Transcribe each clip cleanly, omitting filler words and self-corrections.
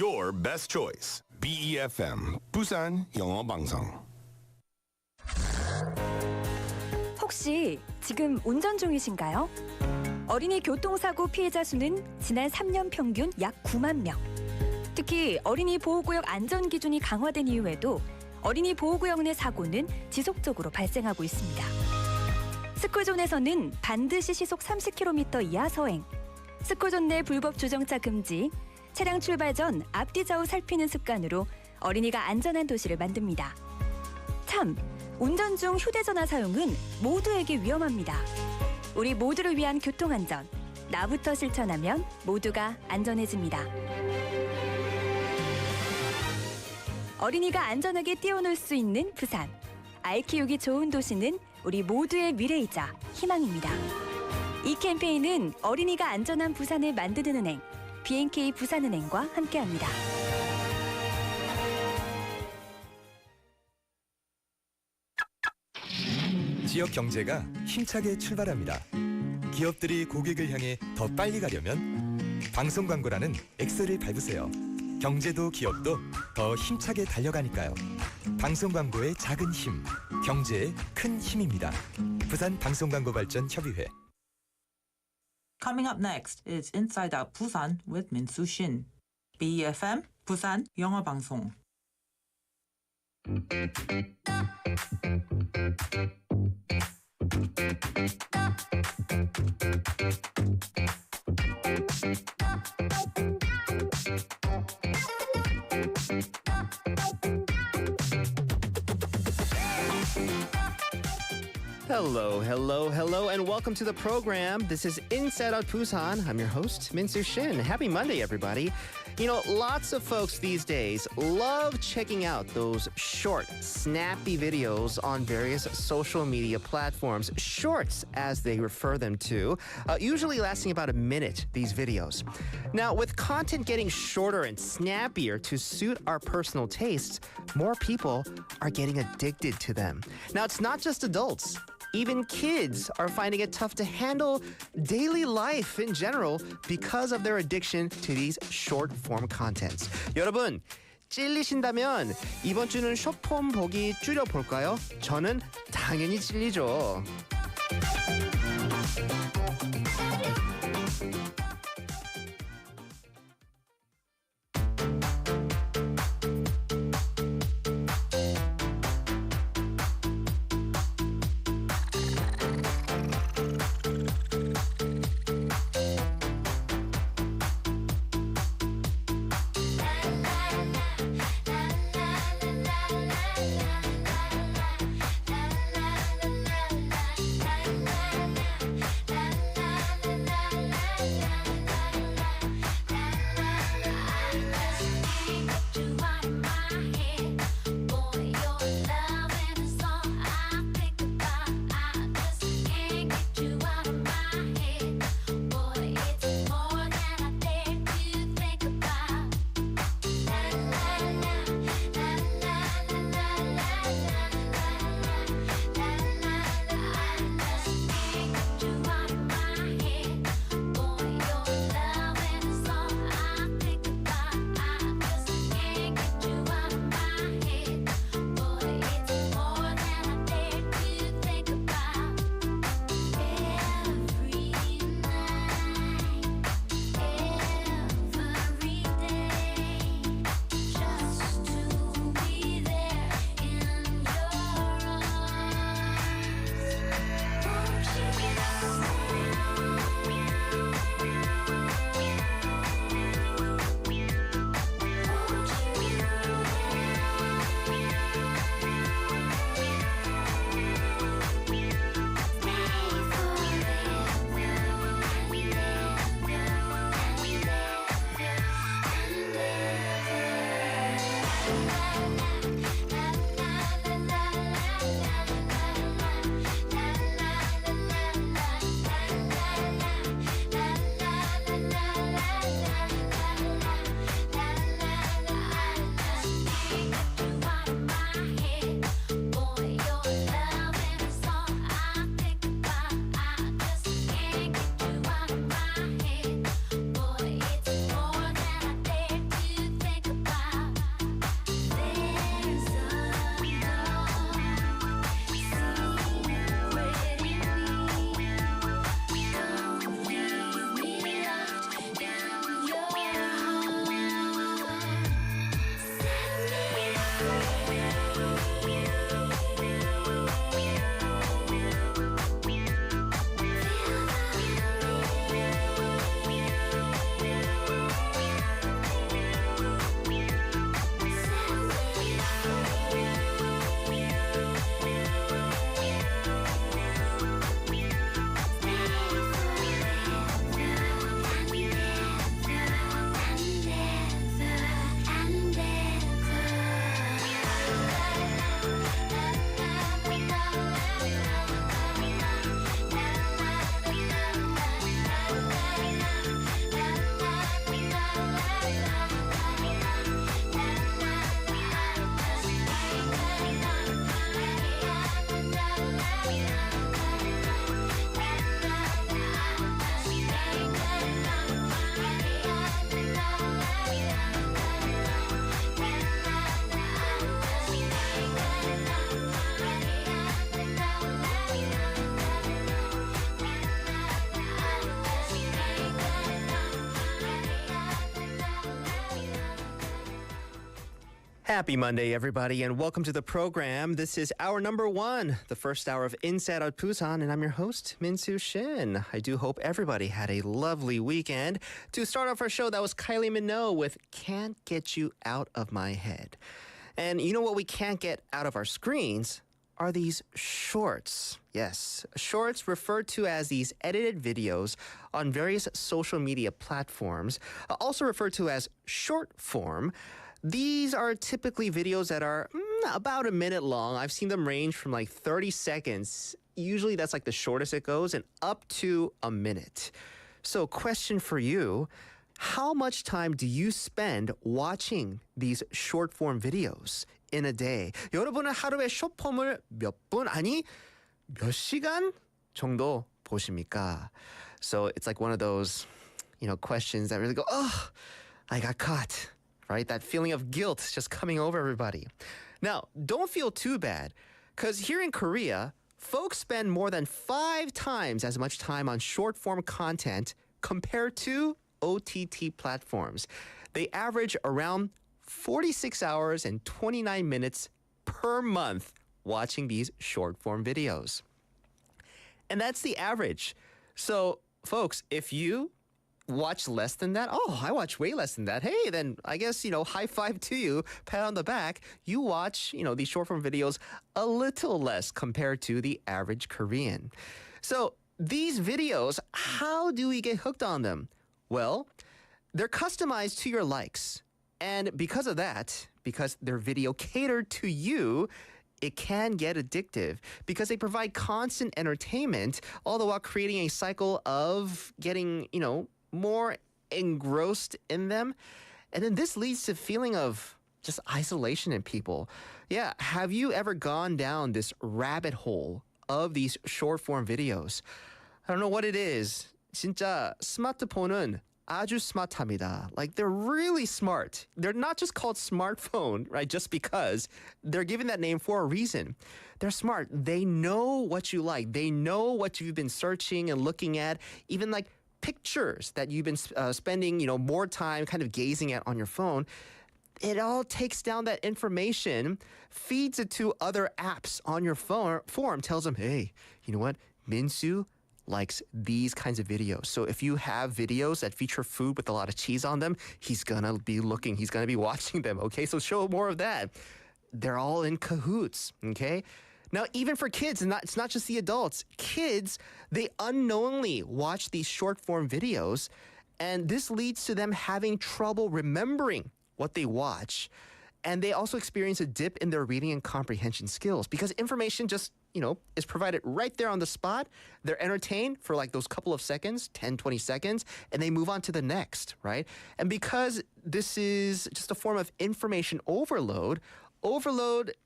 your best choice. BEFM 부산영어방송. 혹시 지금 운전 중이신가요? 어린이 교통사고 피해자 수는 지난 3년 평균 약 9만 명. 특히 어린이 보호구역 안전기준이 강화된 이후에도 어린이 보호구역 내 사고는 지속적으로 발생하고 있습니다. 스쿨존에서는 반드시 시속 30km 이하 서행, 스쿨존 내 불법 주정차 금지, 차량 출발 전 앞뒤 좌우 살피는 습관으로 어린이가 안전한 도시를 만듭니다. 참, 운전 중 휴대전화 사용은 모두에게 위험합니다. 우리 모두를 위한 교통안전, 나부터 실천하면 모두가 안전해집니다. 어린이가 안전하게 뛰어놀 수 있는 부산. 아이 키우기 좋은 도시는 우리 모두의 미래이자 희망입니다. 이 캠페인은 어린이가 안전한 부산을 만드는 은행, B&K 부산은행과 함께합니다. 지역 경제가 힘차게 출발합니다. 기업들이 고객을 향해 더 빨리 가려면 방송 광고라는 엑셀을 밟으세요. 경제도 기업도 더 힘차게 달려가니까요. 방송 광고의 작은 힘, 경제의 큰 힘입니다. 부산 방송광고발전협의회. Coming up next is Inside Out Busan with Min-Soo Shin. BEFM 부산 영어방송. Hello, and welcome to the program. This is Inside Out Busan. I'm your host, Min-Soo Shin. Happy Monday, everybody. You know, lots of folks these days love checking out those short, snappy videos on various social media platforms. Shorts, as they refer them to, usually lasting about a minute, these videos. Now, with content getting shorter and snappier to suit our personal tastes, more people are getting addicted to them. Now, it's not just adults. Even kids are finding it tough to handle daily life in general because of their addiction to these short-form contents. 여러분, 찔리신다면 이번 주는 숏폼 보기 줄여볼까요? 저는 당연히 찔리죠. Happy Monday, everybody, and welcome to the program. This is hour number one, the first hour of Inside Out Busan, and I'm your host, Min-Soo Shin. I do hope everybody had a lovely weekend. To start off our show, that was Kylie Minogue with Can't Get You Out of My Head. And you know what we can't get out of our screens are these shorts. Yes, shorts referred to as these edited videos on various social media platforms, also referred to as short form. These are typically videos that are about a minute long. I've seen them range from like 30 seconds. Usually that's like the shortest it goes, and up to a minute. So question for you, how much time do you spend watching these short form videos in a day? 여러분은 하루에 숏폼을 몇 분, 아니 몇 시간 정도 보십니까? So it's like one of those, questions that really go, oh, I got caught. Right? That feeling of guilt is just coming over everybody. Now, don't feel too bad, because here in Korea, folks spend more than 5 times as much time on short-form content compared to OTT platforms. They average around 46 hours and 29 minutes per month watching these short-form videos. And that's the average. So, folks, if you watch less than that? Oh, I watch way less than that. Hey, then I guess, high five to you, pat on the back. You watch, these short form videos a little less compared to the average Korean. So these videos, how do we get hooked on them? Well, they're customized to your likes. And because of that, because they're video catered to you, it can get addictive because they provide constant entertainment, all the while creating a cycle of getting, more engrossed in them. And then this leads to a feeling of just isolation in people. Yeah, have you ever gone down this rabbit hole of these short form videos? I don't know what it is. 진짜 스마트폰은 아주 스마트합니다. Like, they're really smart. They're not just called smartphone, right? Just because. They're given that name for a reason. They're smart. They know what you like. They know what you've been searching and looking at. Even like pictures that you've been spending, more time kind of gazing at on your phone. It all takes down that information, feeds it to other apps on your phone, tells them, hey, you know what? Min-Soo likes these kinds of videos. So if you have videos that feature food with a lot of cheese on them, he's gonna be looking, he's gonna be watching them, okay? So show more of that. They're all in cahoots, okay? Now, even for kids, and it's not just the adults, kids, they unknowingly watch these short-form videos, and this leads to them having trouble remembering what they watch. And they also experience a dip in their reading and comprehension skills because information just, is provided right there on the spot. They're entertained for like those couple of seconds, 10, 20 seconds, and they move on to the next, right? And because this is just a form of information overload,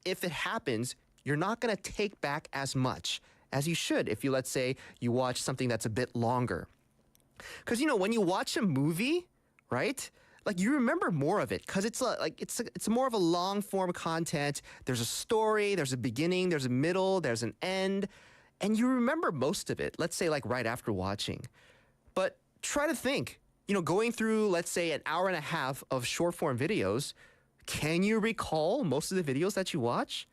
if it happens, you're not going to take back as much as you should if you, let's say, you watch something that's a bit longer. Because, when you watch a movie, right, like you remember more of it because it's more of a long form content. There's a story, there's a beginning, there's a middle, there's an end, and you remember most of it, let's say like right after watching. But try to think, going through, let's say, an hour and a half of short form videos, can you recall most of the videos that you watch?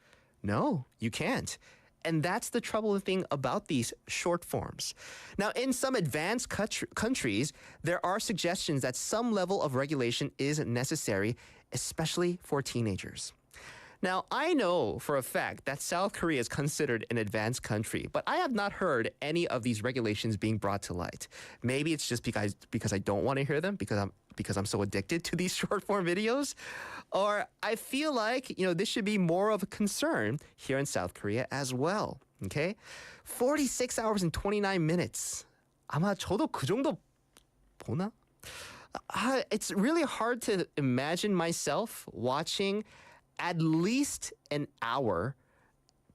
No, you can't. And that's the troubling thing about these short forms. Now, in some advanced countries, there are suggestions that some level of regulation is necessary, especially for teenagers. Now, I know for a fact that South Korea is considered an advanced country, but I have not heard any of these regulations being brought to light. Maybe it's just because I don't want to hear them, because I'm so addicted to these short form videos. Or I feel like, this should be more of a concern here in South Korea as well. Okay? 46 hours and 29 minutes. 아마 저도 그 정도 보나? It's really hard to imagine myself watching at least an hour,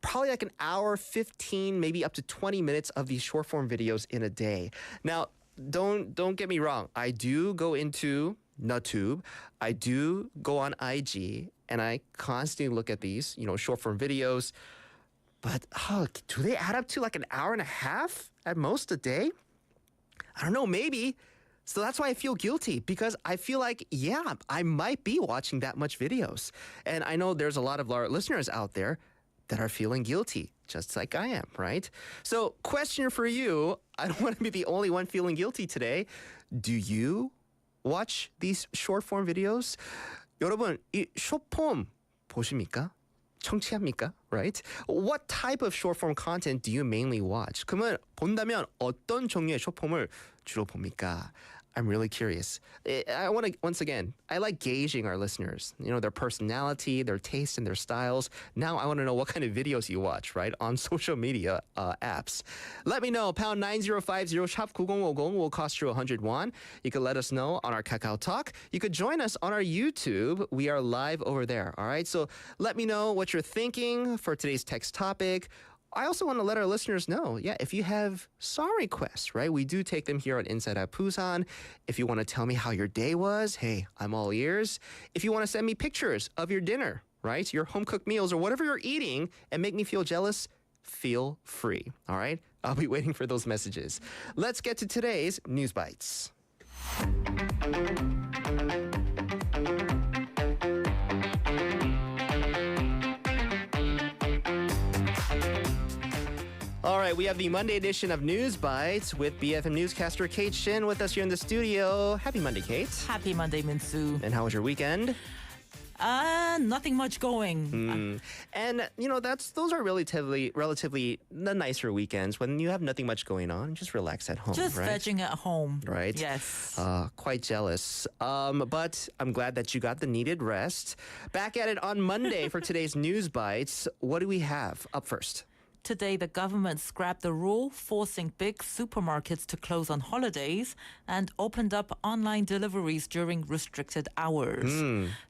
probably like an hour, 15, maybe up to 20 minutes of these short form videos in a day. Now, don't get me wrong. I do go into YouTube. I do go on IG, and I constantly look at these, short form videos. But do they add up to like an hour and a half at most a day? I don't know, maybe. So that's why I feel guilty because I feel like, yeah, I might be watching that much videos. And I know there's a lot of our listeners out there that are feeling guilty, just like I am, right? So question for you, I don't want to be the only one feeling guilty today. Do you watch these short form videos? 여러분, 이 숏폼 보십니까? 청취합니까? Right? What type of short form content do you mainly watch? 그러면 본다면 어떤 종류의 숏폼을 주로 봅니까? I'm really curious. I want to, once again, I like gauging our listeners, you know, their personality, their taste, and their styles. Now I want to know what kind of videos you watch, right, on social media apps. Let me know. Pound 9050 shop 9050 will cost you 100 won. You can let us know on our Kakao Talk. You could join us on our YouTube. We are live over there, all right? So let me know what you're thinking for today's text topic. I also want to let our listeners know, yeah, if you have song requests, right? We do take them here on Inside Out Busan. If you want to tell me how your day was, hey, I'm all ears. If you want to send me pictures of your dinner, right? Your home-cooked meals or whatever you're eating and make me feel jealous, feel free, all right? I'll be waiting for those messages. Let's get to today's News Bites. All right, we have the Monday edition of News Bites with BFM newscaster Kate Shin with us here in the studio. Happy Monday, Kate. Happy Monday, Minsu. And how was your weekend? Nothing much going. And you know those are relatively the nicer weekends when you have nothing much going on. Just relax at home, Just right? vegging at home. Right. Yes. Quite jealous. But I'm glad that you got the needed rest. Back at it on Monday for today's News Bites. What do we have up first? Today, the government scrapped the rule forcing big supermarkets to close on holidays and opened up online deliveries during restricted hours.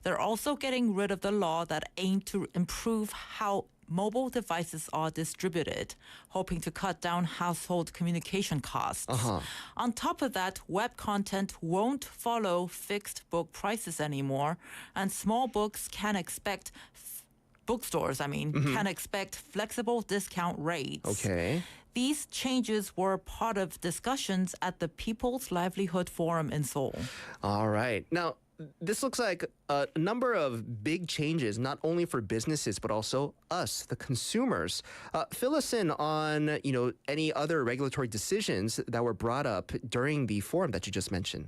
They're also getting rid of the law that aimed to improve how mobile devices are distributed, hoping to cut down household communication costs. On top of that, web content won't follow fixed book prices anymore, and small books can expect bookstores, can expect flexible discount rates. Okay. These changes were part of discussions at the People's Livelihood Forum in Seoul. All right. Now, this looks like a number of big changes, not only for businesses, but also us, the consumers. Fill us in on, any other regulatory decisions that were brought up during the forum that you just mentioned.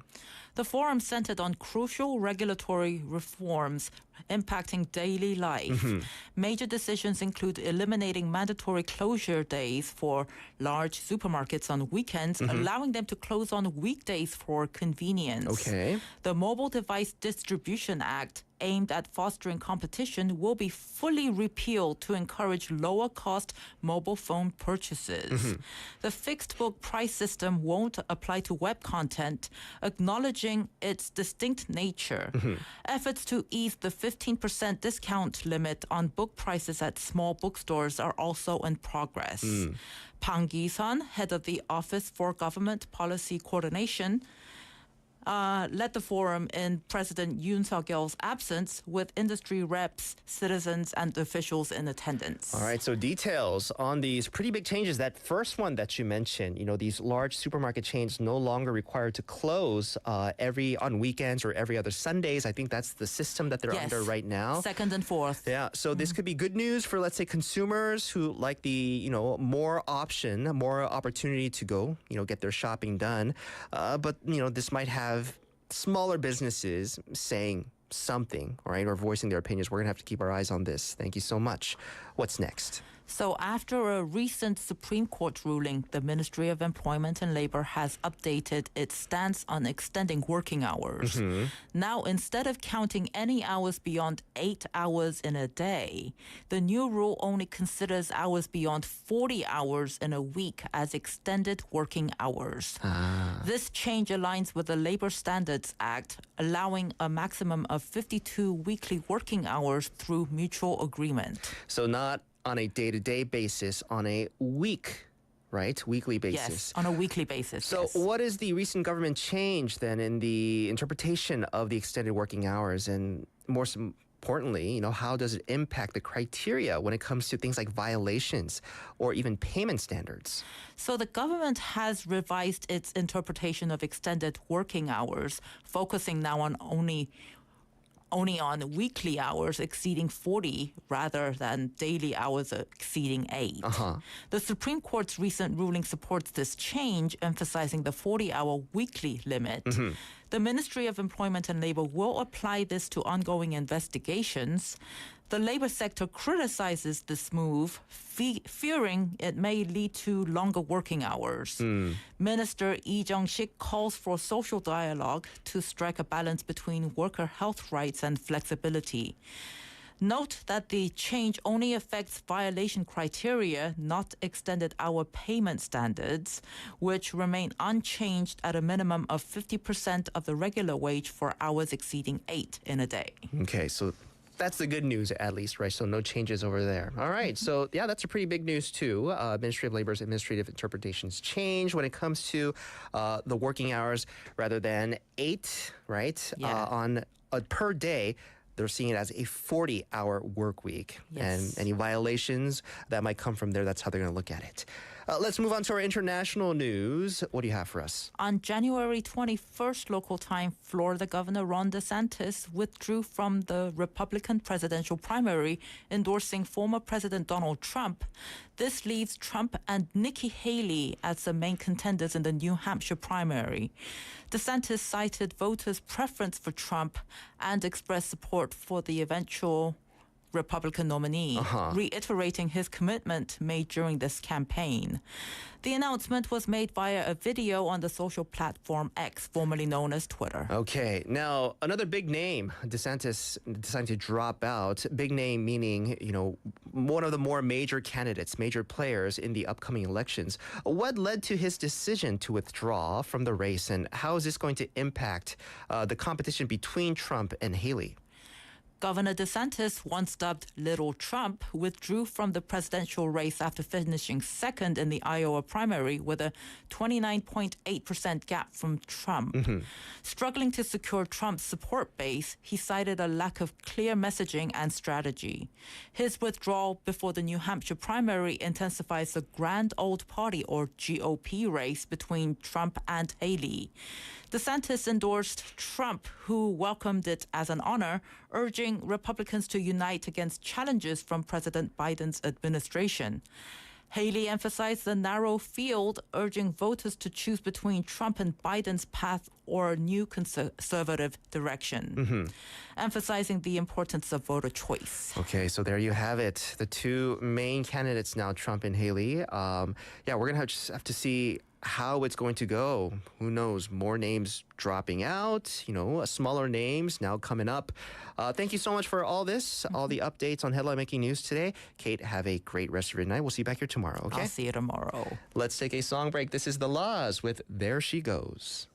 The forum centered on crucial regulatory reforms impacting daily life. Major decisions include eliminating mandatory closure days for large supermarkets on weekends, allowing them to close on weekdays for convenience. Okay. The Mobile Device Distribution Act, aimed at fostering competition, will be fully repealed to encourage lower-cost mobile phone purchases. The fixed book price system won't apply to web content, acknowledging its distinct nature. Efforts to ease the 15% discount limit on book prices at small bookstores are also in progress. Pang Gi-sun, head of the Office for Government Policy Coordination, led the forum in President Yoon Suk-yeol's absence with industry reps, citizens, and officials in attendance. All right, so details on these pretty big changes. That first one that you mentioned, these large supermarket chains no longer required to close on weekends or every other Sundays. I think that's the system that they're under right now. Second and fourth. Yeah, so this could be good news for, let's say, consumers who like the, more opportunity to go, get their shopping done. But, this might have smaller businesses saying something, right, or voicing their opinions. We're going to have to keep our eyes on this. Thank you so much. What's next? So after a recent Supreme Court ruling, the Ministry of Employment and Labor has updated its stance on extending working hours. Now, instead of counting any hours beyond 8 hours in a day, the new rule only considers hours beyond 40 hours in a week as extended working hours. This change aligns with the Labor Standards Act, allowing a maximum of 52 weekly working hours through mutual agreement. So not on a day-to-day basis, on a weekly basis. Yes, on a weekly basis. So what is the recent government change then in the interpretation of the extended working hours and more importantly, how does it impact the criteria when it comes to things like violations or even payment standards? So the government has revised its interpretation of extended working hours, focusing now on only on weekly hours exceeding 40 rather than daily hours exceeding 8. The Supreme Court's recent ruling supports this change, emphasizing the 40-hour weekly limit. The Ministry of Employment and Labor will apply this to ongoing investigations. The labor sector criticizes this move, fearing it may lead to longer working hours. Minister Lee Jung-sik calls for social dialogue to strike a balance between worker health rights and flexibility. Note that the change only affects violation criteria, not extended hour payment standards, which remain unchanged at a minimum of 50% of the regular wage for hours exceeding 8 in a day. Okay, so that's the good news, at least, right? So no changes over there. All right. So, yeah, that's a pretty big news, too. Ministry of Labor's administrative interpretations change when it comes to the working hours rather than 8, right? Yeah. On a per day. They're seeing it as a 40-hour work week. Yes. And any violations that might come from there, that's how they're going to look at it. Let's move on to our international news. What do you have for us? On January 21st local time, Florida Governor Ron DeSantis withdrew from the Republican presidential primary, endorsing former President Donald Trump. This leaves Trump and Nikki Haley as the main contenders in the New Hampshire primary. DeSantis cited voters' preference for Trump and expressed support for the eventual Republican nominee, reiterating his commitment made during this campaign. The announcement was made via a video on the social platform X, formerly known as Twitter. Okay, now another big name, DeSantis decided to drop out. Big name meaning, one of the more major candidates, major players in the upcoming elections. What led to his decision to withdraw from the race, and how is this going to impact the competition between Trump and Haley? Governor DeSantis, once dubbed Little Trump, withdrew from the presidential race after finishing second in the Iowa primary with a 29.8% gap from Trump. Struggling to secure Trump's support base, he cited a lack of clear messaging and strategy. His withdrawal before the New Hampshire primary intensifies the Grand Old Party, or GOP, race between Trump and Haley. DeSantis endorsed Trump, who welcomed it as an honor, urging Republicans to unite against challenges from President Biden's administration. Haley emphasized the narrow field, urging voters to choose between Trump and Biden's path or a new conservative direction, emphasizing the importance of voter choice. Okay, so there you have it. The two main candidates now, Trump and Haley. We're going to just have to see how it's going to go. Who knows? More names dropping out, smaller names now coming up. Thank you so much for all this, all the updates on Headline Making News today. Cate, have a great rest of your night. We'll see you back here tomorrow, okay? I'll see you tomorrow. Let's take a song break. This is The Laws with There She Goes.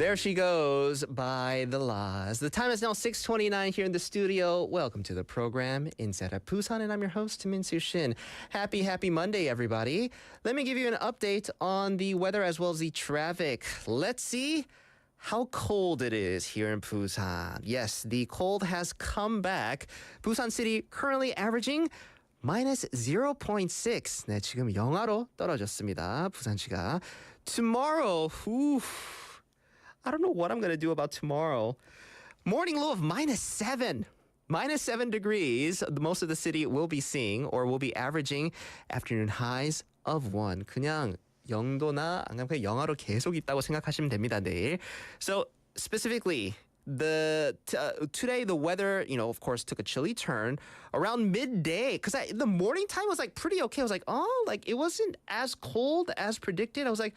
There she goes by the laws. The time is now 6:29 here in the studio. Welcome to the program Inside of Busan, and I'm your host, Min-Soo Shin. Happy Monday, everybody. Let me give you an update on the weather as well as the traffic. Let's see how cold it is here in Busan. Yes, the cold has come back. Busan City currently averaging minus 0.6. 네, 지금 영하로 떨어졌습니다. 부산시가. Tomorrow, I don't know what I'm going to do about tomorrow. Morning low of minus 7. Minus 7 degrees. Most of the city will be seeing or will be averaging afternoon highs of 1. 그냥 영도나 안 그냥 영하로 계속 있다고 생각하시면 됩니다, 내일. So specifically, today the weather, of course, took a chilly turn around midday because the morning time was like pretty okay. I was like, it wasn't as cold as predicted. I was like,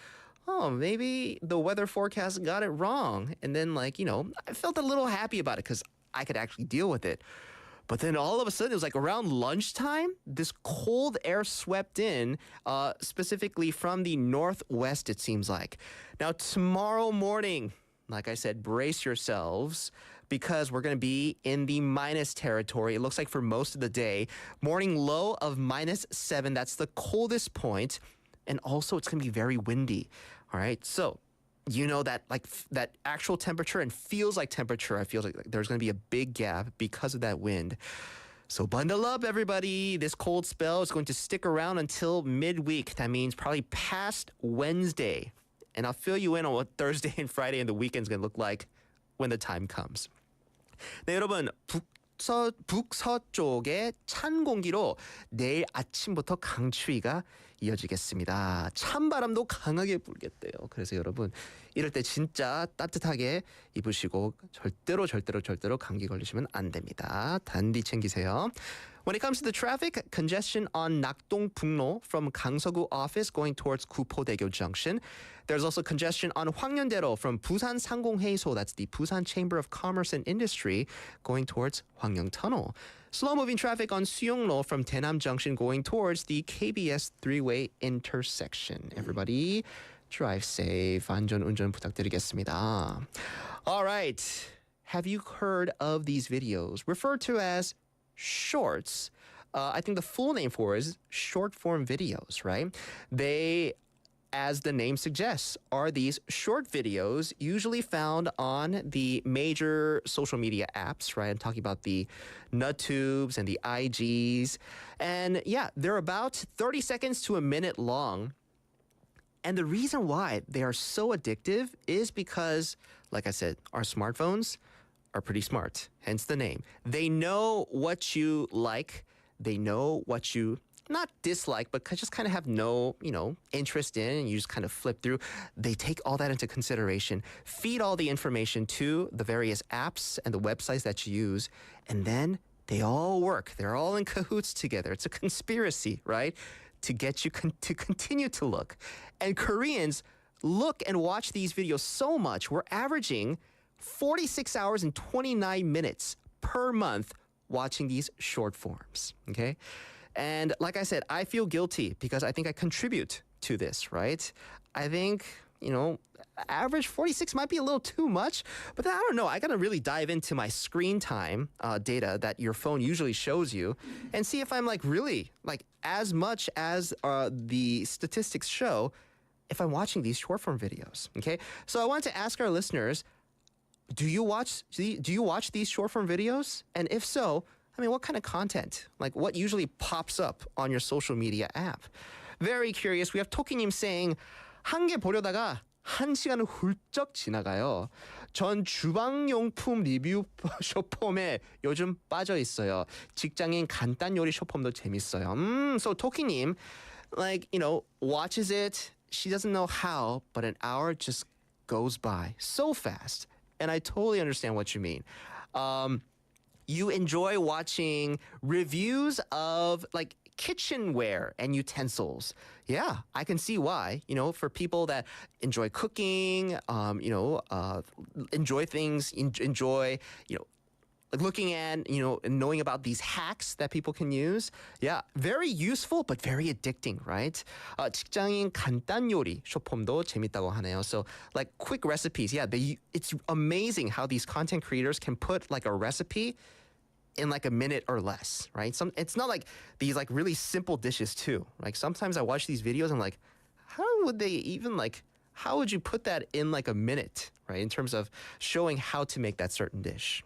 maybe the weather forecast got it wrong. And then I felt a little happy about it because I could actually deal with it. But then all of a sudden, it was like around lunchtime, this cold air swept in, specifically from the northwest, it seems like. Now, tomorrow morning, like I said, brace yourselves because we're going to be in the minus territory. It looks like for most of the day. Morning low of minus 7. That's the coldest point. And also, it's going to be very windy. All right. So, that actual temperature and feels like temperature, I feel like there's going to be a big gap because of that wind. So bundle up, everybody. This cold spell is going to stick around until midweek. That means probably past Wednesday. And I'll fill you in on what Thursday and Friday and the weekend's going to look like when the time comes. 네, 여러분. 북서쪽에 찬 공기로 내일 아침부터 강추위가 이어지겠습니다. 찬바람도 강하게 불겠대요. 그래서 여러분 이럴 때 진짜 따뜻하게 입으시고 절대로 감기 걸리시면 안 됩니다. 단디 챙기세요. When it comes to the traffic, congestion on 낙동북로 from 강서구 office going towards 구포대교 junction. There's also congestion on 황년대로 from Busan 상공회의소, that's the Busan Chamber of Commerce and Industry, going towards Hwangyang Tunnel. Slow-moving traffic on 수영로 from Daenam Junction going towards the KBS three-way intersection. Everybody, drive safe. 안전운전 부탁드리겠습니다. All right. Have you heard of these videos referred to as shorts? I think the full name for it is short-form videos, right? They, as the name suggests, are these short videos usually found on the major social media apps, right? I'm talking about the NutTubes and the IGs. And yeah, they're about 30 seconds to a minute long. And the reason why they are so addictive is because, like I said, our smartphones are pretty smart, hence the name. They know what you like. They know what you not dislike, but just kind of have no, interest in, and you just kind of flip through. They take all that into consideration, feed all the information to the various apps and the websites that you use, and then they all work. They're all in cahoots together. It's a conspiracy, right? To get you to continue to look. And Koreans look and watch these videos so much. We're averaging 46 hours and 29 minutes per month watching these short forms, okay? And like I said, I feel guilty because I think I contribute to this, right? I think, average 46 might be a little too much, but then I don't know. I got to really dive into my screen time data that your phone usually shows you and see if I'm really as much as the statistics show if I'm watching these short form videos, okay? So I wanted to ask our listeners, do you watch these short form videos? And if so, what kind of content? What usually pops up on your social media app? Very curious. We have 토끼님 saying, 한 개 보려다가 1시간은 훌쩍 지나가요. 전 주방용품 리뷰 쇼폼에 요즘 빠져 있어요. 직장인 간단 요리 쇼폼도 재밌어요. So 토끼님, watches it. She doesn't know how, but an hour just goes by so fast. And I totally understand what you mean. You enjoy watching reviews of kitchenware and utensils. Yeah, I can see why. For people that enjoy cooking, enjoy things, enjoy, looking at, and knowing about these hacks that people can use. Yeah, very useful, but very addicting, right? 직장인 간단 요리 쇼폼도 재밌다고 하네요. So like quick recipes. Yeah, it's amazing how these content creators can put like a recipe in like a minute or less, right? It's not like these like really simple dishes too. Like sometimes I watch these videos and I'm like, how would they even how would you put that in like a minute, right? In terms of showing how to make that certain dish.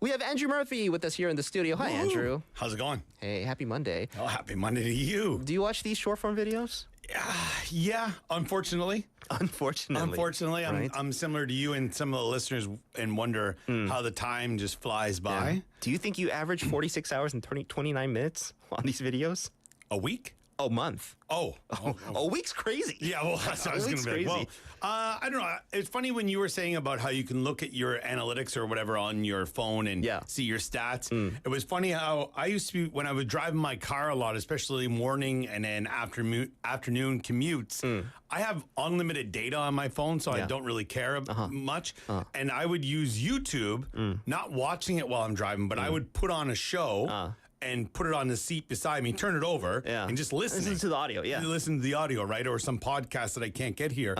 We have Andrew Murphy with us here in the studio. Hi, Andrew. How's it going? Hey, happy Monday. Oh, happy Monday to you. Do you watch these short form videos? Yeah, unfortunately. Unfortunately, I'm, right? I'm similar to you and some of the listeners and wonder how the time just flies by. Yeah. Do you think you average 46 hours and 29 minutes on these videos? A week? A month. Oh. A week's crazy. Yeah, well, that's what I was going to be like. crazy. Well, I don't know. It's funny when you were saying about how you can look at your analytics or whatever on your phone and see your stats. It was funny how I used to be, when I was driving my car a lot, especially morning and then afternoon commutes, I have unlimited data on my phone, so I don't really care much. And I would use YouTube, not watching it while I'm driving, but I would put on a show and put it on the seat beside me, turn it over, and just listen to the audio, Listen to the audio, right? Or some podcast that I can't get here.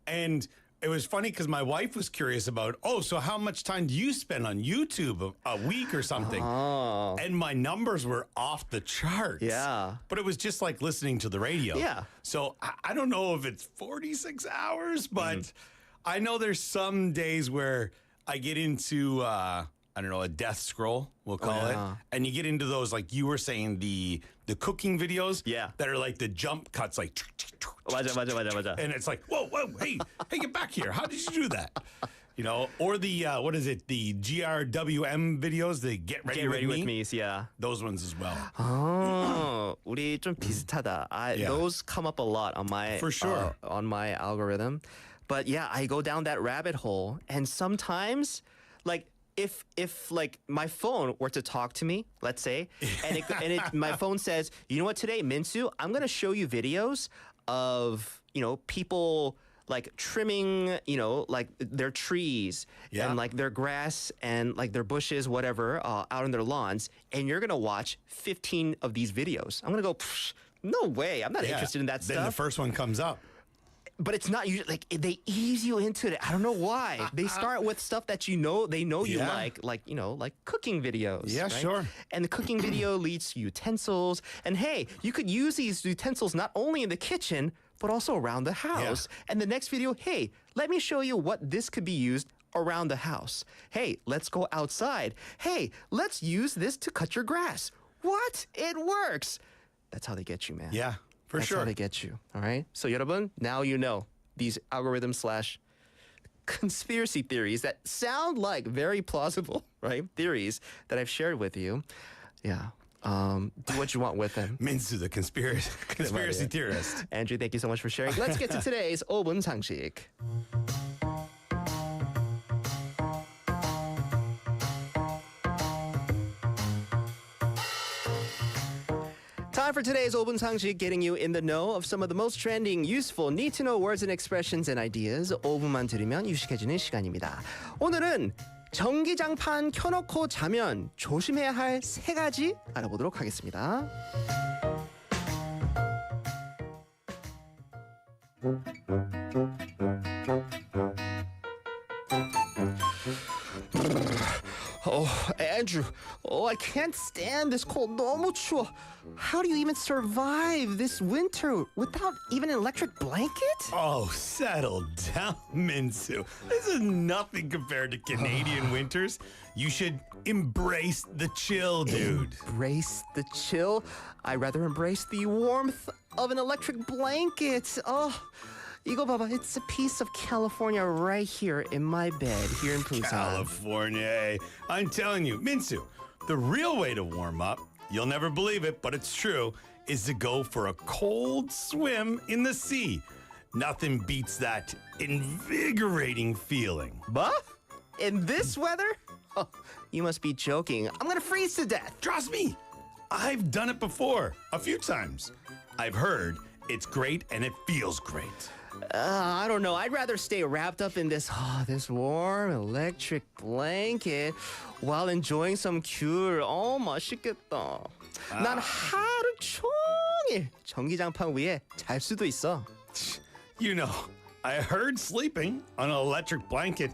And it was funny because my wife was curious about, so how much time do you spend on YouTube a week or something? And my numbers were off the charts. Yeah. But it was just like listening to the radio. Yeah. So I don't know if it's 46 hours, but I know there's some days where I get into... I don't know, a death scroll, we'll call it. And you get into those, like you were saying, the cooking videos that are like the jump cuts, like... 맞아. And it's like, whoa, hey, get back here. How did you do that? Or the, what is it, the GRWM videos, the Get Ready With Me? Yeah. Those ones as well. 우리 좀 비슷하다. Those come up a lot on my... For sure. On my algorithm. But yeah, I go down that rabbit hole. And sometimes, like... If like my phone were to talk to me, let's say, and my phone says, you know what, today, Minsu, I'm gonna show you videos of people like trimming like their trees and like their grass and like their bushes, whatever, out on their lawns, and you're gonna watch 15 of these videos. I'm gonna go, no way, I'm not interested in that stuff. Then the first one comes up. But it's not usually like they ease you into it. I don't know why. They start with stuff that they know you like cooking videos. Yeah, right? sure. And the cooking video leads to utensils. And hey, you could use these utensils not only in the kitchen, but also around the house. Yeah. And the next video, hey, let me show you what this could be used around the house. Hey, let's go outside. Hey, let's use this to cut your grass. What? It works. That's how they get you, man. Yeah. That's how they get you. All right. So 여러분, now you know these algorithms / conspiracy theories that sound like very plausible, right? Theories that I've shared with you. Yeah. Do what you want with them. Minsu, the conspiracy theorist. Andrew, thank you so much for sharing. Let's get to today's 5분 상식. Time for today's 5분 상식, getting you in the know of some of the most trending, useful, need-to-know words and expressions and ideas. 5분만 들으면 유식해지는 시간입니다. 오늘은 전기장판 켜놓고 자면 조심해야 할 3가지 알아보도록 하겠습니다. Andrew, I can't stand this cold. 너무 추워. How do you even survive this winter without even an electric blanket? Oh, settle down, Minsu. This is nothing compared to Canadian winters. You should embrace the chill, dude. Embrace the chill? I'd rather embrace the warmth of an electric blanket. 이거 봐봐. It's a piece of California right here in my bed here in Busan. California, eh? I'm telling you, Minsu, the real way to warm up, you'll never believe it, but it's true, is to go for a cold swim in the sea. Nothing beats that invigorating feeling. Bah? In this weather? Oh, you must be joking. I'm gonna freeze to death. Trust me, I've done it before, a few times. I've heard it's great and it feels great. I don't know. I'd rather stay wrapped up in this warm electric blanket while enjoying some 귤. 맛있겠다. 난 하루 종일 전기장판 위에 잘 수도 있어. You know, I heard sleeping on an electric blanket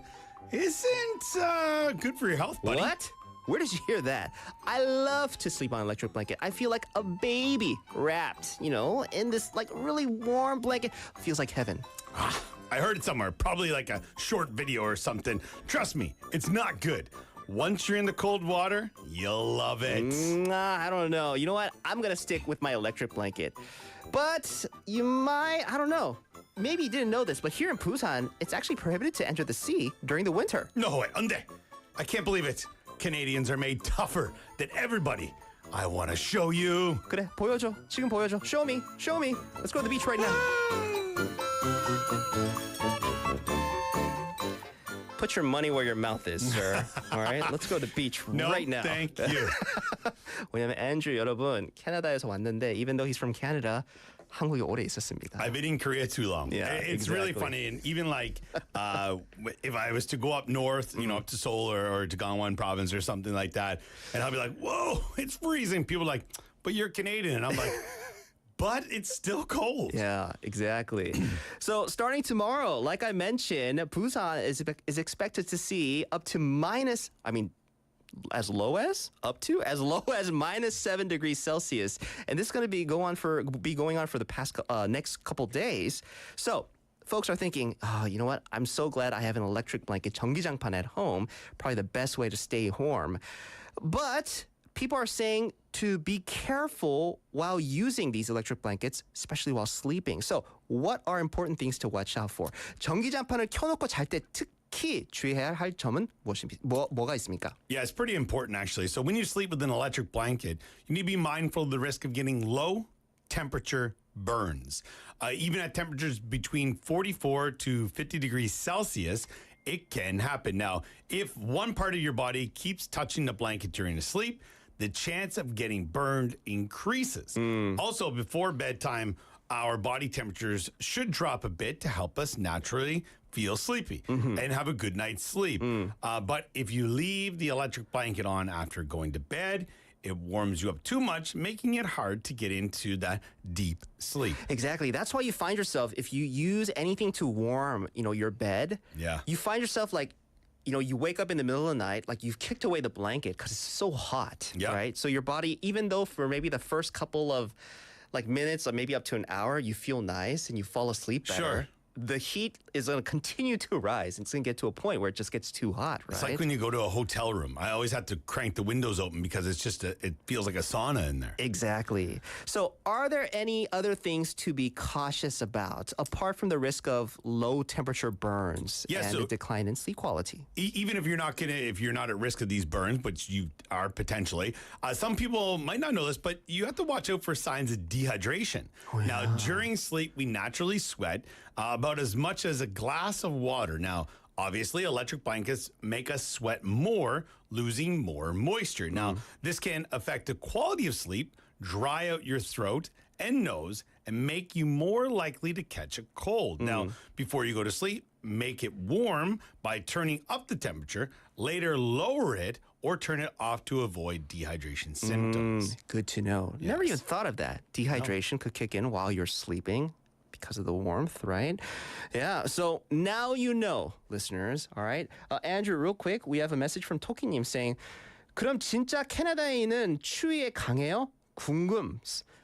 isn't good for your health, buddy. What? Where did you hear that? I love to sleep on an electric blanket. I feel like a baby wrapped, in this like really warm blanket. Feels like heaven. I heard it somewhere, probably like a short video or something. Trust me, it's not good. Once you're in the cold water, you'll love it. I don't know. You know what? I'm going to stick with my electric blanket. But you might, I don't know. Maybe you didn't know this, but here in Busan, it's actually prohibited to enter the sea during the winter. No way, 안 돼. I can't believe it. Canadians are made tougher than everybody. I want to show you. 그래, 보여줘. 지금 보여줘. Show me. Show me. Let's go to the beach right now. Put your money where your mouth is, sir. All right, let's go to the beach right now. No, thank you. 왜냐면 앤드류 여러분 캐나다에서 왔는데 even though he's from Canada, 한국에 오래 있었습니다. I've been in Korea too long. Yeah, it's exactly. really funny. And even like if I was to go up north, up to Seoul or to Gangwon province or something like that, and I'll be like, whoa, it's freezing. People are like, but you're Canadian. And I'm like, but it's still cold. Yeah, exactly. So starting tomorrow, like I mentioned, Busan is expected to see up to as low as -7 degrees Celsius, and this is going to be going on for the past next couple days. So folks are thinking, you know what? I'm so glad I have an electric blanket, 전기장판 at home. Probably the best way to stay warm. But people are saying to be careful while using these electric blankets, especially while sleeping. So what are important things to watch out for? 전기장판을 켜놓고 잘 때 특히 주의해야 할 점은 뭐가 있습니까? Yeah, it's pretty important actually. So when you sleep with an electric blanket, you need to be mindful of the risk of getting low temperature burns. Even at temperatures between 44 to 50 degrees Celsius, it can happen. Now, if one part of your body keeps touching the blanket during the sleep, the chance of getting burned increases. Also, before bedtime, our body temperatures should drop a bit to help us naturally feel sleepy and have a good night's sleep. But if you leave the electric blanket on after going to bed, it warms you up too much, making it hard to get into that deep sleep. Exactly. That's why you find yourself, if you use anything to warm, your bed, you find yourself like, you wake up in the middle of the night, like you've kicked away the blanket because it's so hot, right? So your body, even though for maybe the first couple of like minutes or maybe up to an hour, you feel nice and you fall asleep better. Sure. The heat is going to continue to rise. It's going to get to a point where it just gets too hot, right? It's like when you go to a hotel room. I always have to crank the windows open because it's just it feels like a sauna in there. Exactly. So are there any other things to be cautious about apart from the risk of low temperature burns and a decline in sleep quality? Even if you're not at risk of these burns, but you are potentially, some people might not know this, but you have to watch out for signs of dehydration. Now, during sleep, we naturally sweat about as much as a glass of water. Now, obviously, electric blankets make us sweat more, losing more moisture. Now, this can affect the quality of sleep, dry out your throat and nose, and make you more likely to catch a cold. Now, before you go to sleep, make it warm by turning up the temperature, later lower it, or turn it off to avoid dehydration symptoms. Good to know. Yes. Never even thought of that. Dehydration could kick in while you're sleeping because of the warmth, right? Yeah, so now you know, listeners, all right? Andrew, real quick, we have a message from 토끼님 saying, 그럼 진짜 캐나다인은 추위에 강해요? 궁금.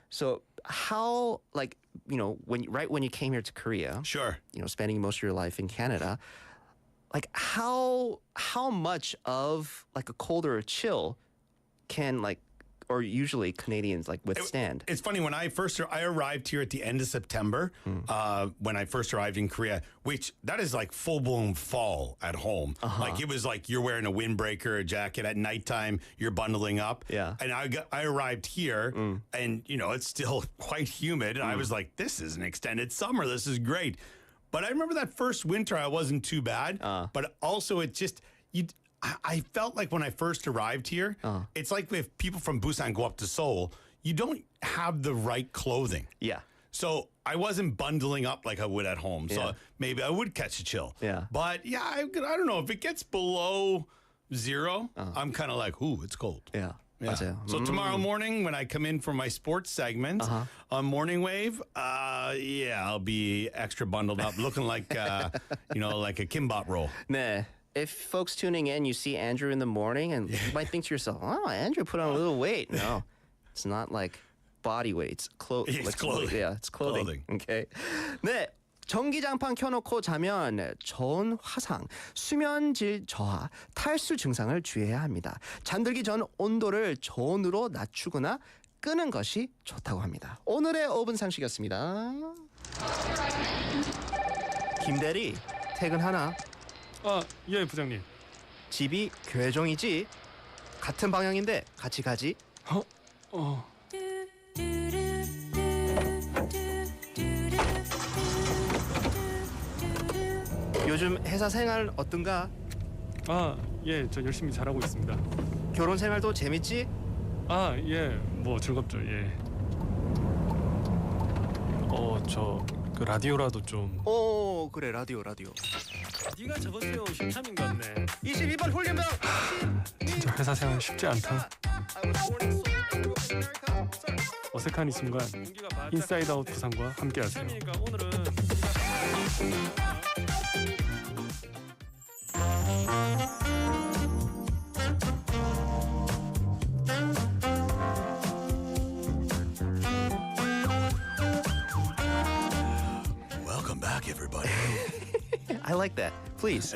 So how, like, when you came here to Korea, Sure. Spending most of your life in Canada, like how much of like a cold or a chill can or usually Canadians withstand? It's funny, when I arrived here at the end of September, when I first arrived in Korea, which that is like full-blown fall at home. Like it was like you're wearing a windbreaker, a jacket at nighttime, you're bundling up. Yeah. And I arrived here and, it's still quite humid. And I was like, this is an extended summer. This is great. But I remember that first winter, I wasn't too bad. But also I felt like when I first arrived here, it's like if people from Busan go up to Seoul, you don't have the right clothing. Yeah. So I wasn't bundling up like I would at home. So Yeah. maybe I would catch a chill. Yeah. But yeah, I don't know. If it gets below 0, I'm kind of like, ooh, it's cold. Yeah. Yeah. 맞아요. So tomorrow morning when I come in for my sports segment on Morning Wave, yeah, I'll be extra bundled up, looking like, like a kimbap roll. 네. If folks tuning in, you see Andrew in the morning, and you might think to yourself, "Oh, Andrew put on a little weight." No, it's not like body weight. It's clothes. It's clothing. Yeah, it's clothing. Clothing. Okay. 네. 전기장판 켜놓고 자면 저온 화상, 수면질 저하, 탈수 증상을 주의해야 합니다. 잠들기 전 온도를 저온으로 낮추거나 끄는 것이 좋다고 합니다. 오늘의 5분 상식이었습니다. 김대리, 퇴근하나? 예, 부장님. 집이 교회종이지? 같은 방향인데 같이 가지? 요즘 회사 생활 어떤가? 예, 저 열심히 잘하고 있습니다. 결혼 생활도 재밌지? 예, 뭐 즐겁죠, 예. 저 그 라디오라도 좀. 오, 그래, 라디오. 네가 저번 주에 온 신참인 것 같네. 22번 홀리면 진짜 회사 생활 쉽지 않다. 어색한 이 순간 인사이드 아웃 부산과 함께하세요. 오늘은 Welcome back, everybody. I like that. Please,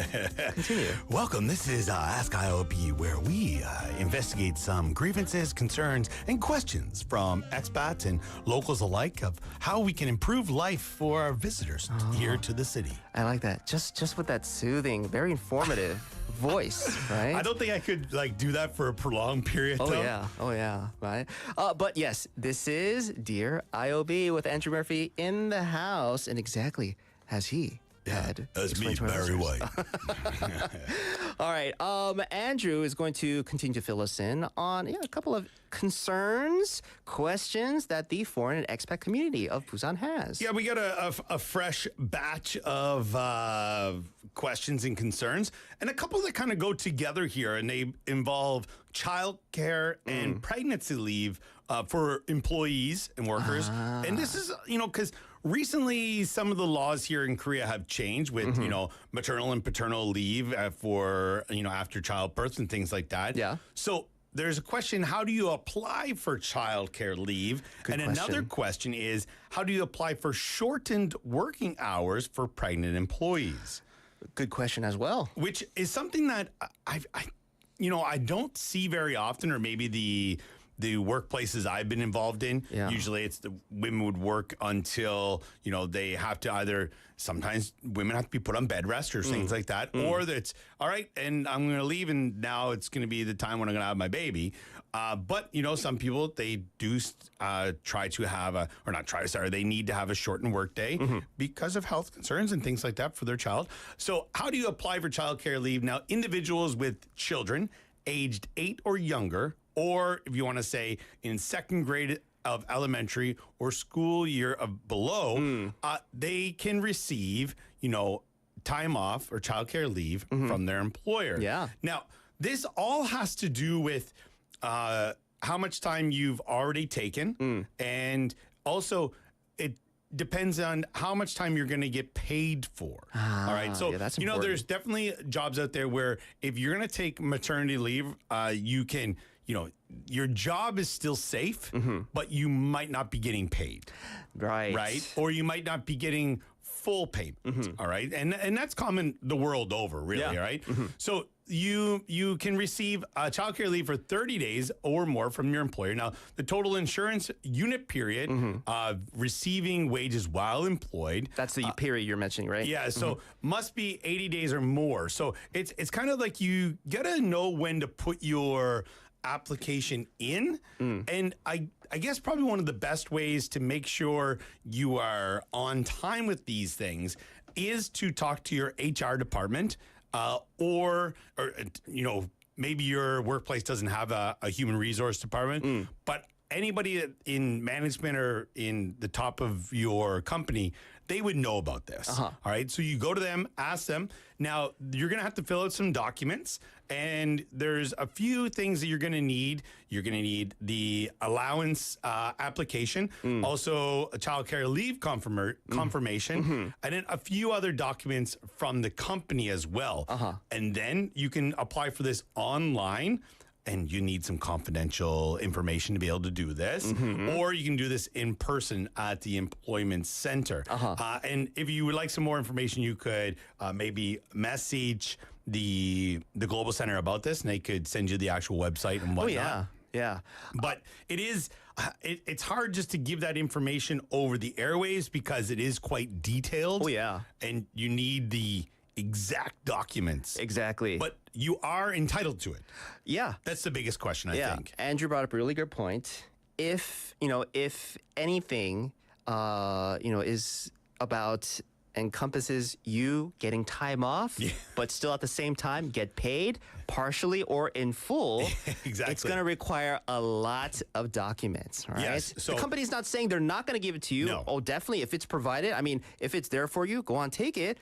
continue. Welcome. This is Ask IOB, where we investigate some grievances, concerns, and questions from expats and locals alike of how we can improve life for our visitors here to the city. I like that. Just with that soothing, very informative voice, right? I don't think I could do that for a prolonged period. Oh though. yeah, right. But yes, this is Dear IOB with Andrew Murphy in the house, and exactly as he had. That's me, explained to our Barry listeners. White. All right, Andrew is going to continue to fill us in on a couple of concerns, questions that the foreign and expat community of Busan has. Yeah, we got a fresh batch of questions and concerns, and a couple that kind of go together here, and they involve childcare and pregnancy leave for employees and workers. And this is, because recently some of the laws here in Korea have changed with, maternal and paternal leave for, after childbirth and things like that. Yeah. So there's a question, how do you apply for childcare leave? Good and another question is, how do you apply for shortened working hours for pregnant employees? Good question as well. Which is something that I don't see very often, or maybe the workplaces I've been involved in, usually it's the women would work until, they have to either, sometimes women have to be put on bed rest or things like that, or that's, all right, and I'm going to leave, and now it's going to be the time when I'm going to have my baby. But, some people, they do try to have they need to have a shortened work day because of health concerns and things like that for their child. So how do you apply for childcare leave? Now, individuals with children aged 8 or younger, or if you want to say in second grade of elementary or school year of below, they can receive, time off or childcare leave from their employer. Yeah. Now, this all has to do with how much time you've already taken, and also it depends on how much time you're going to get paid for. All right. So, that's important. there's definitely jobs out there where if you're going to take maternity leave, you can, your job is still safe, but you might not be getting paid. Right. Or you might not be getting full payment. All right. And that's common the world over, really. Right. So you can receive childcare leave for 30 days or more from your employer. Now, the total insurance unit period of receiving wages while employed. That's the period you're mentioning, right? Yeah, so must be 80 days or more. So it's kind of like you got to know when to put your application in. And I guess probably one of the best ways to make sure you are on time with these things is to talk to your HR department, or maybe your workplace doesn't have a human resource department, but anybody in management or in the top of your company, they would know about this. All right. So you go to them, ask them. Now, you're going to have to fill out some documents, and there's a few things that you're going to need. You're going to need the allowance application, also a child care leave confirmation, and then a few other documents from the company as well. And then you can apply for this online. And you need some confidential information to be able to do this. Or you can do this in person at the employment center. And if you would like some more information, you could maybe message the Global Center about this, and they could send you the actual website and whatnot. Yeah. But it is, it's hard just to give that information over the airwaves because it is quite detailed. Oh, yeah. And you need the exact documents. Exactly. But you are entitled to it. Yeah. That's the biggest question, I think. Andrew brought up a really good point. If anything, is about encompasses you getting time off, but still at the same time get paid partially or in full, Exactly. it's going to require a lot of documents, right? Yes, so- the company's not saying they're not going to give it to you. No. Oh, definitely. If it's provided, I mean, if it's there for you, go on, take it.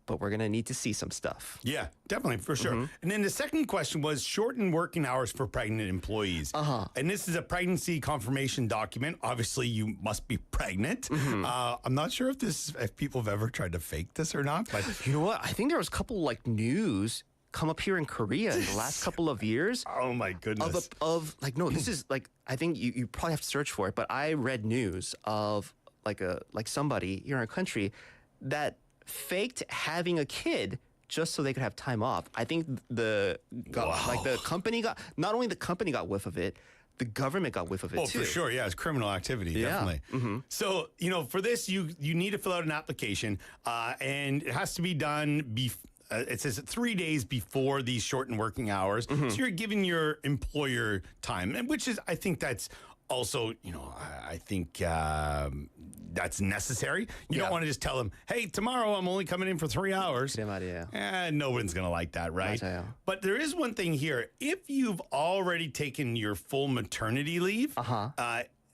But we're going to need to see some stuff. Yeah, definitely, for sure. And then the second question was shortened working hours for pregnant employees. And this is a pregnancy confirmation document. Obviously, you must be pregnant. I'm not sure if people have ever tried to fake this or not, but You know what? I think there was a couple like news come up here in Korea in the last couple of years. oh my goodness. Of like, no, this is like, I think you probably have to search for it, but I read news of like somebody here in our country that faked having a kid just so they could have time off. I think the company got, not only the company got whiff of it, the government got whiff of it too. For sure. Yeah, it's criminal activity, definitely. So, for this, you need to fill out an application, and it has to be done it says 3 days before these shortened working hours. So you're giving your employer time, and which is, I think that's also, I think that's necessary. You don't want to just tell them, hey, tomorrow I'm only coming in for 3 hours. No one's going to like that, right? But there is one thing here. If you've already taken your full maternity leave,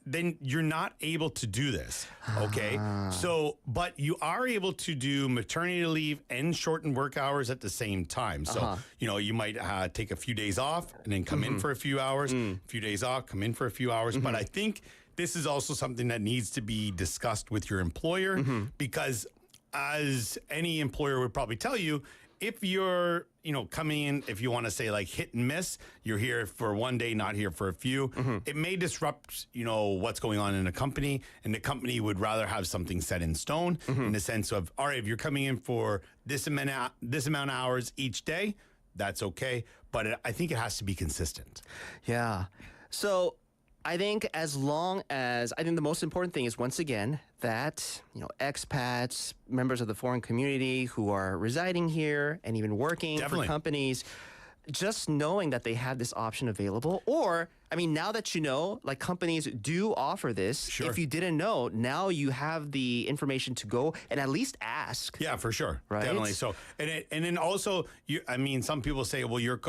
then you're not able to do this, okay? So, but you are able to do maternity leave and shortened work hours at the same time. So, you might take a few days off and then come in for a few hours, a few days off, come in for a few hours. But I think this is also something that needs to be discussed with your employer because as any employer would probably tell you, if you're, coming in, if you want to say like hit and miss, you're here for one day, not here for a few, it may disrupt, what's going on in a company, and the company would rather have something set in stone in the sense of, all right, if you're coming in for this amount of hours each day, that's okay. But I think it has to be consistent. Yeah. So I think the most important thing is, once again, that, expats, members of the foreign community who are residing here and even working for companies, just knowing that they have this option available. Or, now that you know, like companies do offer this. Sure. If you didn't know, now you have the information to go and at least ask. Yeah, for sure. Right? Definitely. So, and then also, some people say, well, you're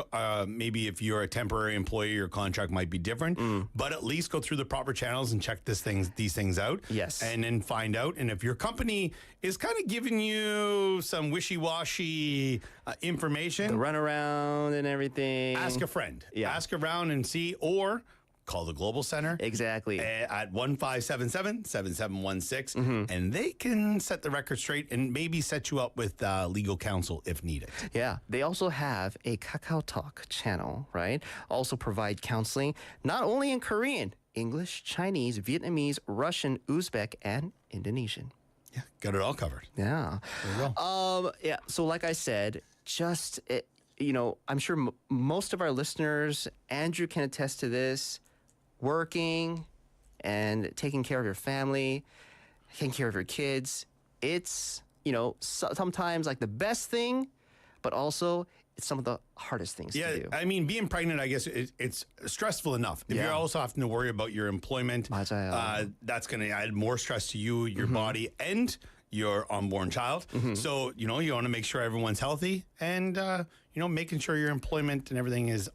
maybe if you're a temporary employee, your contract might be different, but at least go through the proper channels and check these things out. Yes. And then find out. And if your company is kind of giving you some wishy-washy information, The runaround and everything. ask a friend. Yeah. Ask around and see, or call the Global Center. Exactly. At 1577-7716, and they can set the record straight and maybe set you up with legal counsel if needed. Yeah, they also have a Kakao Talk channel, right? Also provide counseling, not only in Korean, English, Chinese, Vietnamese, Russian, Uzbek, and Indonesian. Yeah, got it all covered. Yeah. There you go. Yeah, so like I said, I'm sure most of our listeners, Andrew can attest to this, working and taking care of your family, taking care of your kids. It's, sometimes like the best thing, but also it's some of the hardest things to do. Being pregnant, I guess it's stressful enough. If you're also having to worry about your employment, that's going to add more stress to you, your body, and your unborn child. So, you want to make sure everyone's healthy and, making sure your employment and everything is,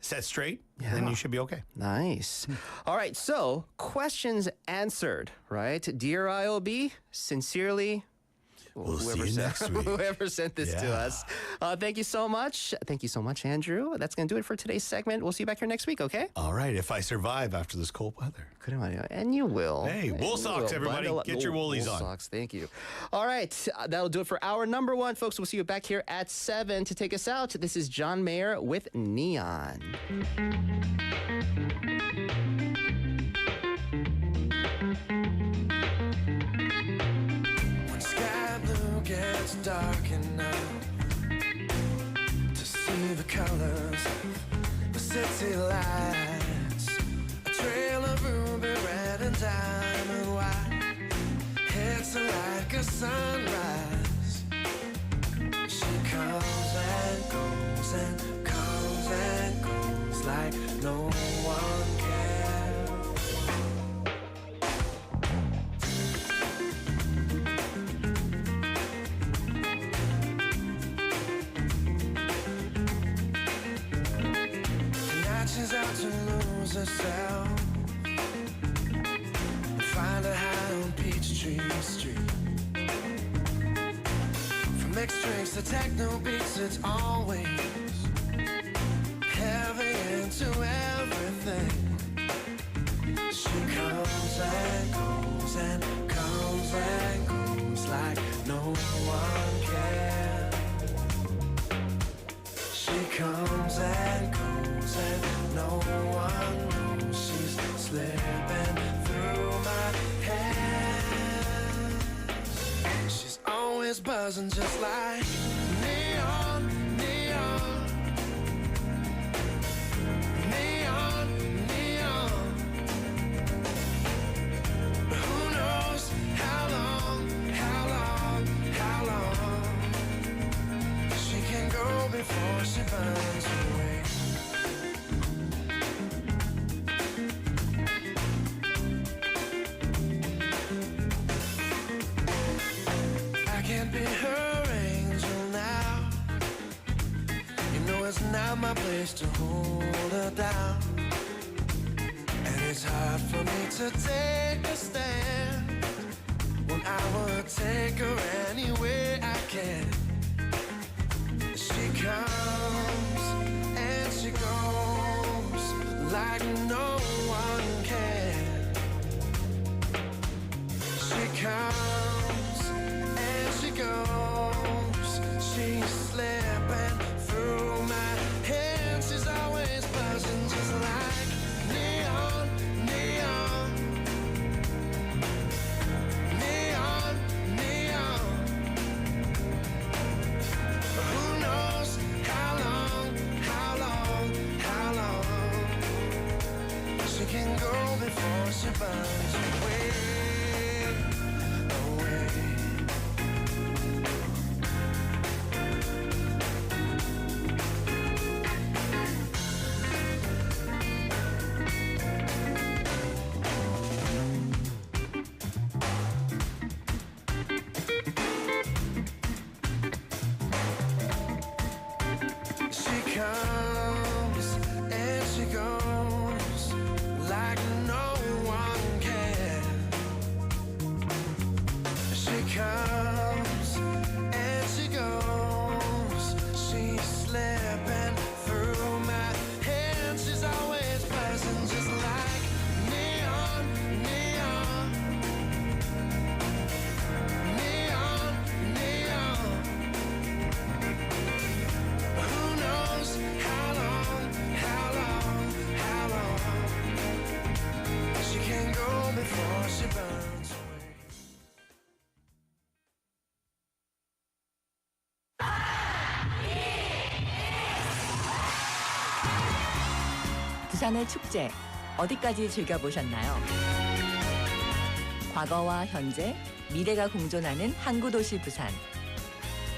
set straight, then you should be okay. Nice. All right, so questions answered, right? Dear IOB, sincerely, We'll see you next week. whoever sent this to us. Thank you so much. Thank you so much, Andrew. That's going to do it for today's segment. We'll see you back here next week, okay? All right, if I survive after this cold weather. And you will. Hey, wool socks, everybody. Get your woolies on. Socks, thank you. All right, that'll do it for hour number 1. Folks, we'll see you back here at 7 to take us out. This is John Mayer with Neon. Gets dark enough to see the colors of the city lights. A trail of ruby red and diamond white hits her like a sunrise. She comes and goes and comes and goes like no one cares. She's out to lose herself, find a high on Peachtree Street. From mixed drinks to techno beats, it's always heavy into everything. She comes and goes and comes and goes like no one cares. She comes and goes and no one knows she's slipping through my hands. She's always buzzing just like neon, neon, neon, neon. Who knows how long, how long, how long she can go before she burns away. Be her angel now. You know it's not my place to hold her down, and it's hard for me to take a stand when I would take her anywhere I can. She comes and she goes like no one can. She comes and she goes, she's slipping through my hands. She's always buzzing just like neon, neon, neon, neon. Who knows how long, how long, how long she can go before she burns away. Comes and she goes like no one can. She comes and she goes, she's slipping through my hands. She's always buzzing just like neon, neon, neon, neon. Who knows how long, how long, how long she can go before she burns away. 부산의 축제 어디까지 즐겨보셨나요? 과거와 현재, 미래가 공존하는 항구도시 부산.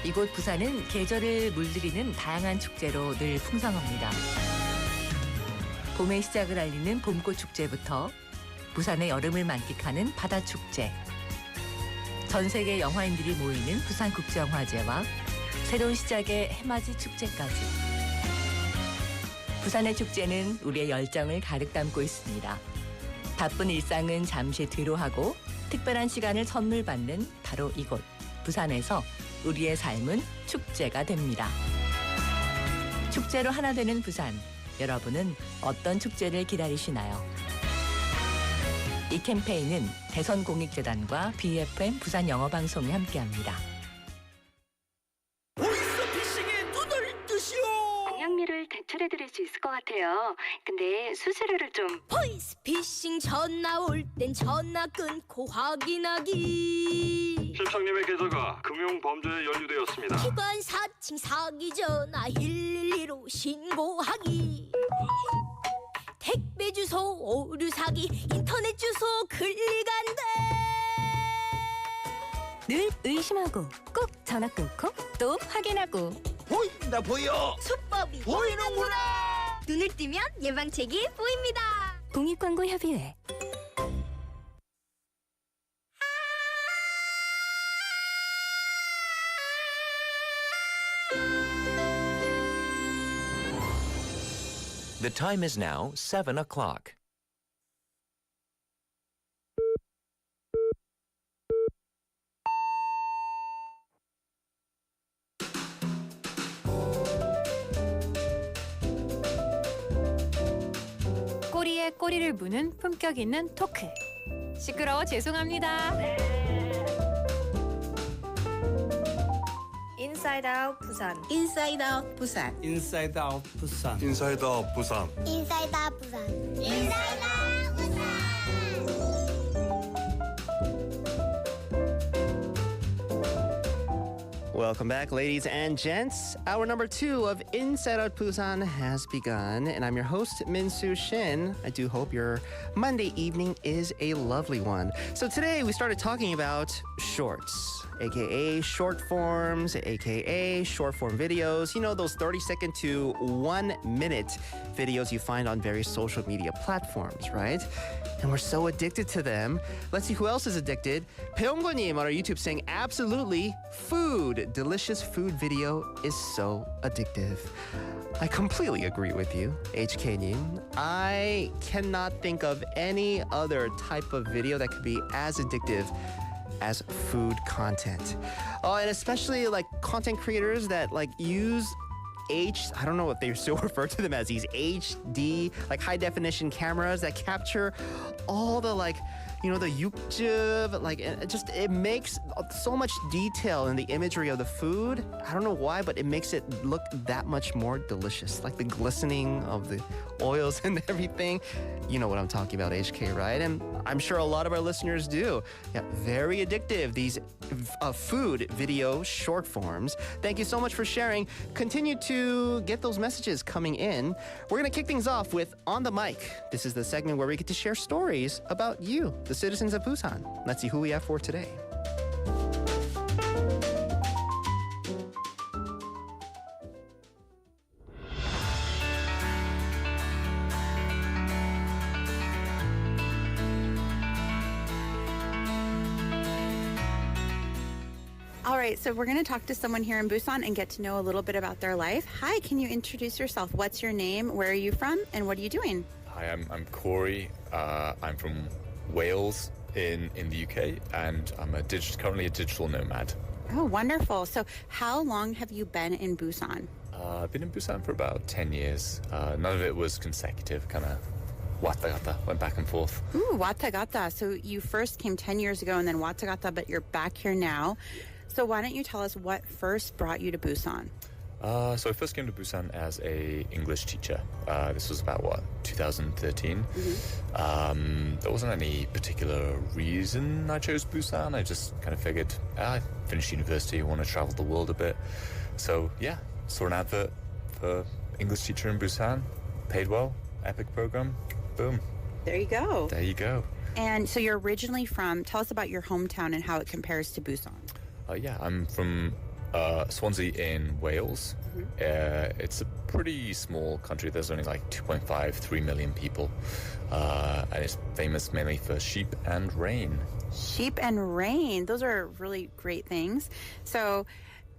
이곳 부산은 계절을 물들이는 다양한 축제로 늘 풍성합니다. 봄의 시작을 알리는 봄꽃 축제부터 부산의 여름을 만끽하는 바다 축제, 전 세계 영화인들이 모이는 부산국제영화제와 새로운 시작의 해맞이 축제까지 부산의 축제는 우리의 열정을 가득 담고 있습니다. 바쁜 일상은 잠시 뒤로 하고 특별한 시간을 선물 받는 바로 이곳 부산에서 우리의 삶은 축제가 됩니다. 축제로 하나 되는 부산. 여러분은 어떤 축제를 기다리시나요? 이 캠페인은 대선공익재단과 BFM 부산영어방송이 함께합니다. 보이스피싱에 눈을 뜨시오. 공양미를 대출해드릴 수 있을 것 같아요. 근데 수수료를 좀. 보이스피싱 전화 올 땐 전화 끊고 확인하기. 실장님의 계좌가 금융범죄에 연루되었습니다. 기관 사칭 사기 전화 112로 신고하기. 택배 주소 오류 사기 인터넷 주소 클릭한대. 늘 의심하고 꼭 전화 끊고 또 확인하고. 보인다 보여. 수법이 보이는구나. 눈을 뜨면 예방책이 보입니다. 공익광고협의회. The time is now 7 o'clock. 꼬리에 꼬리를 무는 품격 있는 토크. 시끄러워 죄송합니다. Inside Out 부산. Inside Out 부산. 인사이드 아웃 부산. 인사이드 부산. Inside Out 부산. Inside Out 부산. Welcome back, ladies and gents. Hour number 2 of Inside Out Busan has begun, and I'm your host, Min-Soo Shin. I do hope your Monday evening is a lovely one. So today we started talking about shorts, aka short forms, aka short form videos. You know, those 30-second to 1-minute videos you find on various social media platforms, right? And we're so addicted to them. Let's see who else is addicted. 배용권님 on our YouTube saying, absolutely, food. Delicious food video is so addictive. I completely agree with you, HK님. I cannot think of any other type of video that could be as addictive as food content. And especially like content creators that like use I don't know if they still refer to them as these HD, like high definition cameras that capture all the like, you know, the 육즙, like it makes so much detail in the imagery of the food. I don't know why, but it makes it look that much more delicious. Like the glistening of the oils and everything. You know what I'm talking about, HK, right? And I'm sure a lot of our listeners do. Yeah, very addictive, these food video short forms. Thank you so much for sharing. Continue to get those messages coming in. We're going to kick things off with On the Mic. This is the segment where we get to share stories about you, the citizens of Busan. Let's see who we have for today. All right, so we're going to talk to someone here in Busan and get to know a little bit about their life. Hi, can you introduce yourself? What's your name? Where are you from? And what are you doing? Hi, I'm Corey. I'm from Wales in the UK, and I'm currently a digital nomad. Oh, wonderful. So how long have you been in Busan? I've been in Busan for about 10 years. None of it was consecutive, kind of watagata, went back and forth. Ooh, watagata. So you first came 10 years ago and then watagata, but you're back here now. So why don't you tell us what first brought you to Busan? So I first came to Busan as a English teacher. This was about, 2013. There wasn't any particular reason I chose Busan. I just kind of figured, I finished university, I want to travel the world a bit. So yeah, saw an advert for English teacher in Busan, paid well, epic program, boom. There you go. There you go. And so you're originally tell us about your hometown and how it compares to Busan. Yeah, I'm from Swansea in Wales. It's a pretty small country. There's only like 2.5, 3 million people. And it's famous mainly for sheep and rain. Sheep and rain. Those are really great things. So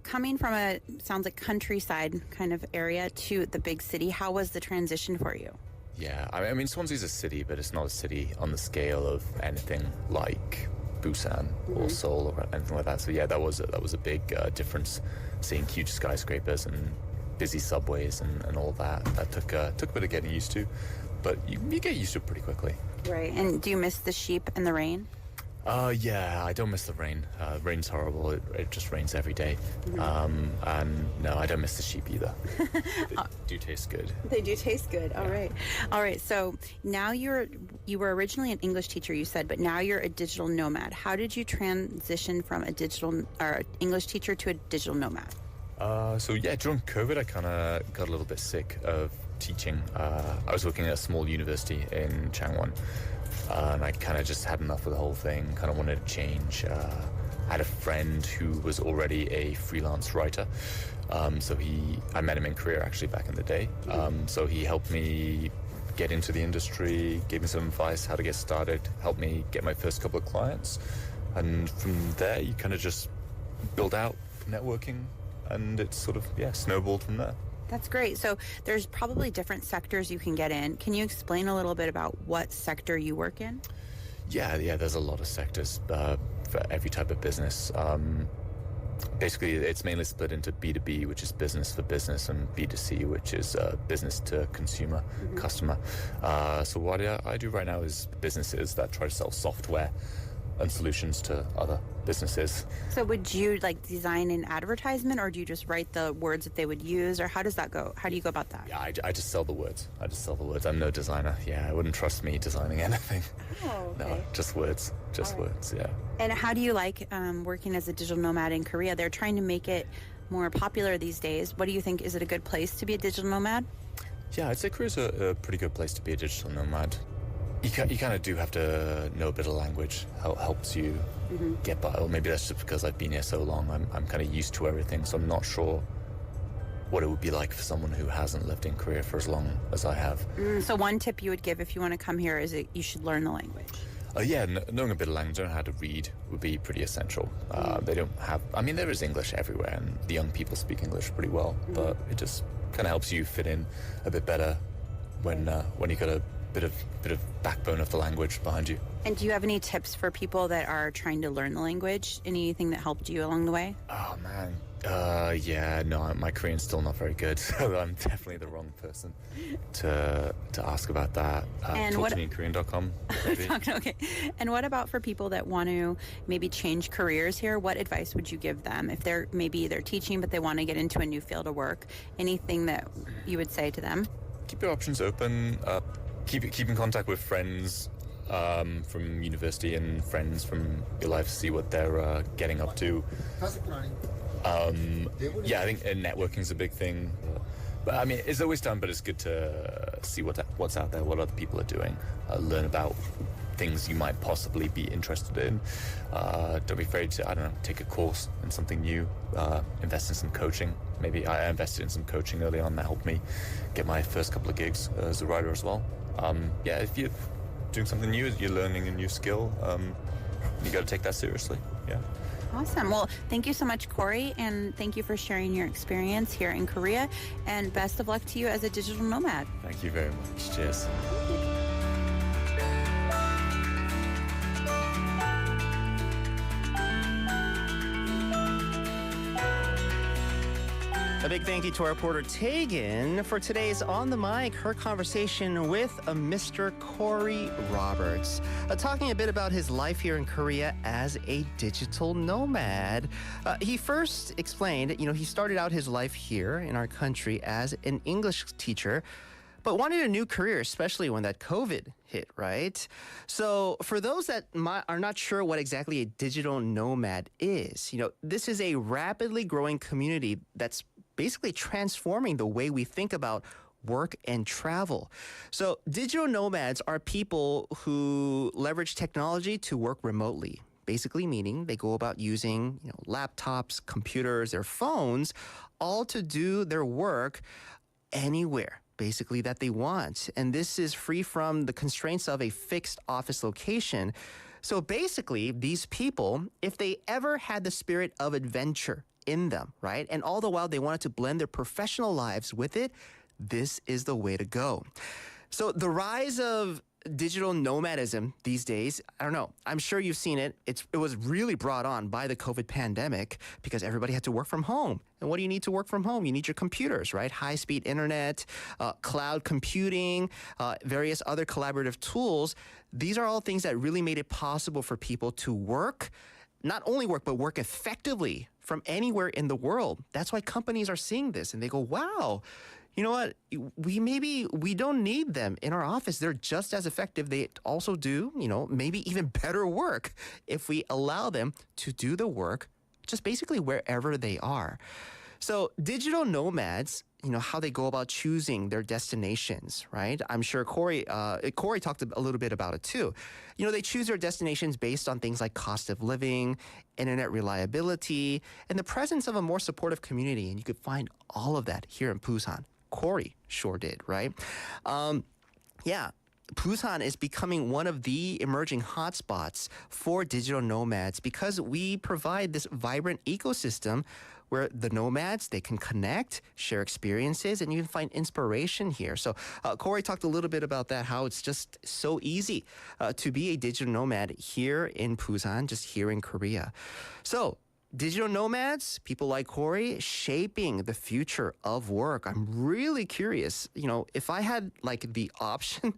coming from sounds like countryside kind of area to the big city, how was the transition for you? Yeah, I mean, Swansea's a city, but it's not a city on the scale of anything like Busan or Seoul or anything like that. So yeah, that was a big difference, seeing huge skyscrapers and busy subways and all that. That took a bit of getting used to, but you get used to it pretty quickly. Right. And do you miss the sheep and the rain? Yeah, I don't miss the rain. Rain's horrible. It just rains every day. And no, I don't miss the sheep either. They do taste good. They do taste good. All right. So now you were originally an English teacher, you said, but now you're a digital nomad. How did you transition from a digital or English teacher to a digital nomad? So yeah, during COVID, I kind of got a little bit sick of teaching. I was working at a small university in Changwon. And I kind of just had enough of the whole thing, kind of wanted to change. I had a friend who was already a freelance writer. I met him in Korea actually back in the day. So he helped me get into the industry, gave me some advice how to get started, helped me get my first couple of clients. And from there, you kind of just build out networking, and it's sort of, snowballed from there. That's great. So there's probably different sectors you can get in. Can you explain a little bit about what sector you work in? Yeah, there's a lot of sectors for every type of business. Basically, it's mainly split into B2B, which is business for business, and B2C, which is business to consumer, customer. So what I do right now is businesses that try to sell software and solutions to other businesses. So would you design an advertisement, or do you just write the words that they would use, or how does that go? How do you go about that? Yeah, I just sell the words. I'm no designer. Yeah, I wouldn't trust me designing anything. Oh, okay. No, just words. Words, yeah. And how do you like working as a digital nomad in Korea? They're trying to make it more popular these days. What do you think? Is it a good place to be a digital nomad? Yeah, I'd say Korea's a pretty good place to be a digital nomad. You kind of do have to know a bit of language. Helps you get by. Or maybe that's just because I've been here so long. I'm kind of used to everything, so I'm not sure what it would be like for someone who hasn't lived in Korea for as long as I have. So one tip you would give if you want to come here is that you should learn the language. Knowing a bit of language, knowing how to read would be pretty essential. They don't have. I mean, there is English everywhere, and the young people speak English pretty well. But it just kind of helps you fit in a bit better when you got a bit of backbone of the language behind you. And do you have any tips for people that are trying to learn the language? Anything that helped you along the way? Oh man, no, my Korean's still not very good, so I'm definitely the wrong person to ask about that. Talk to me in Korean.com. Okay. And what about for people that want to maybe change careers here? What advice would you give them if they're teaching but they want to get into a new field of work? Anything that you would say to them? Keep your options open. Keep in contact with friends from university and friends from your life, see what they're getting up to. I think networking's a big thing. But I mean, it's always done, but it's good to see what's out there, what other people are doing, learn about things you might possibly be interested in. Don't be afraid to, take a course in something new, invest in some coaching. Maybe I invested in some coaching early on that helped me get my first couple of gigs as a writer as well. If you're doing something new, you're learning a new skill, you got to take that seriously. Yeah. Awesome. Well, thank you so much, Corey, and thank you for sharing your experience here in Korea, and best of luck to you as a digital nomad. Thank you very much. Cheers. A big thank you to our reporter Tegan for today's On the Mic, her conversation with Mr. Corey Roberts, talking a bit about his life here in Korea as a digital nomad. He first explained, he started out his life here in our country as an English teacher, but wanted a new career, especially when that COVID hit, right? So for those that are not sure what exactly a digital nomad is, this is a rapidly growing community that's basically transforming the way we think about work and travel. So digital nomads are people who leverage technology to work remotely, basically meaning they go about using laptops, computers, their phones, all to do their work anywhere, basically, that they want. And this is free from the constraints of a fixed office location. So basically, these people, if they ever had the spirit of adventure in them, right? And all the while they wanted to blend their professional lives with it. This is the way to go. So the rise of digital nomadism these days, I don't know, I'm sure you've seen it. It was really brought on by the COVID pandemic because everybody had to work from home. And what do you need to work from home? You need your computers, right? High-speed internet, cloud computing, various other collaborative tools. These are all things that really made it possible for people to work, not only work, but work effectively from anywhere in the world. That's why companies are seeing this and they go, wow, you know what? We don't need them in our office. They're just as effective. They also do, maybe even better work if we allow them to do the work just basically wherever they are. So digital nomads, how they go about choosing their destinations, right? I'm sure Corey talked a little bit about it too. They choose their destinations based on things like cost of living, internet reliability, and the presence of a more supportive community. And you could find all of that here in Busan. Corey sure did, right? Busan is becoming one of the emerging hotspots for digital nomads because we provide this vibrant ecosystem where the nomads, they can connect, share experiences, and you can find inspiration here. So Corey talked a little bit about that, how it's just so easy to be a digital nomad here in Busan, just here in Korea. So digital nomads, people like Corey, shaping the future of work. I'm really curious, if I had like the option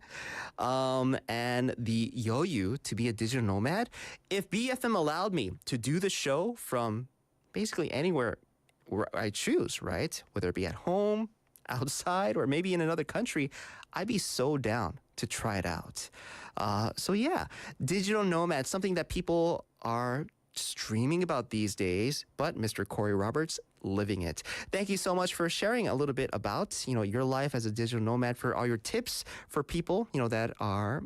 and the yoyu to be a digital nomad, if BFM allowed me to do the show from basically anywhere where I choose, right? Whether it be at home, outside, or maybe in another country, I'd be so down to try it out. Digital nomads, something that people are streaming about these days, but Mr. Corey Roberts living it. Thank you so much for sharing a little bit about, your life as a digital nomad, for all your tips for people, that are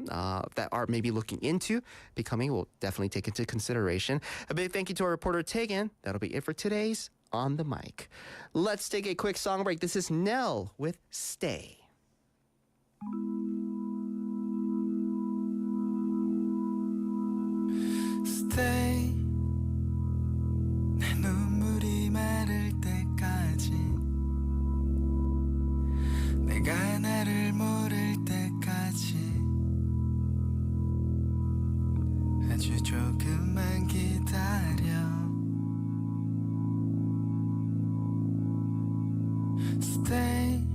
maybe looking into becoming. We'll definitely take into consideration. A big thank you to our reporter Tegan. That'll be it for today's On the Mic. Let's take a quick song break. This is Nell with Stay. Stay. 내 눈물이 마를 때까지 내가 나를 모를 때까지 아주 조금만 기다려 Stay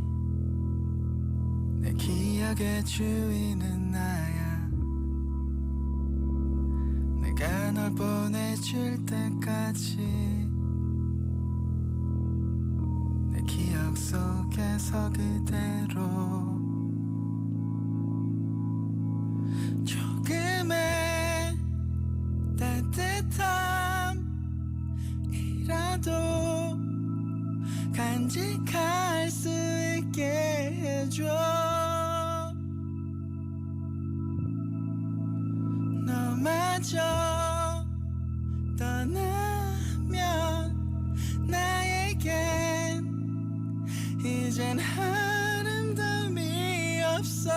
내 기억의 주인은 나야 내가 널 보내줄 때까지 내 기억 속에서 그대로 조금의 따뜻함이라도 간직할 수 있게 해줘 너마저 떠나면 나에겐 이젠 아름다움이 없어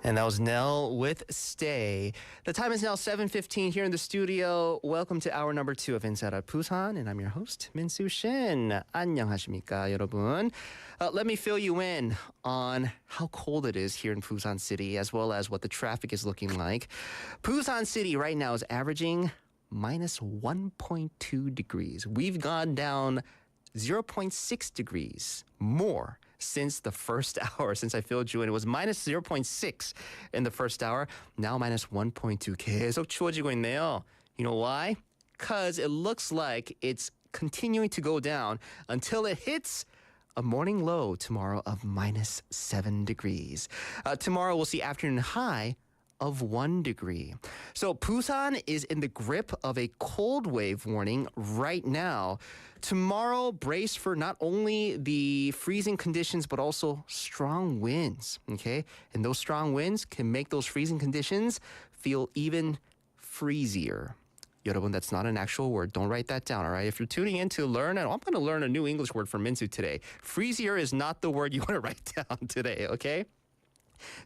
And that was Nell with Stay. The time is now 7:15 here in the studio. Welcome to hour number 2 of Inside Out Busan, and I'm your host, Min-Soo Shin. 안녕하십니까, 여러분. Let me fill you in on how cold it is here in Busan City, as well as what the traffic is looking like. Busan City right now is averaging minus 1.2 degrees. We've gone down 0.6 degrees more since the first hour, since I filled you in. It was minus 0.6 in the first hour. Now minus 1.2. 계속 추워지고 있네요. You know why? Because it looks like it's continuing to go down until it hits a morning low tomorrow of minus 7 degrees. Tomorrow we'll see afternoon high of 1 degree. So Busan is in the grip of a cold wave warning right now. Tomorrow, brace for not only the freezing conditions, but also strong winds, okay? And those strong winds can make those freezing conditions feel even freezier. 여러분, that's not an actual word. Don't write that down, all right? If you're tuning in to learn, I'm going to learn a new English word from Min-Soo today. Freezier is not the word you want to write down today, okay?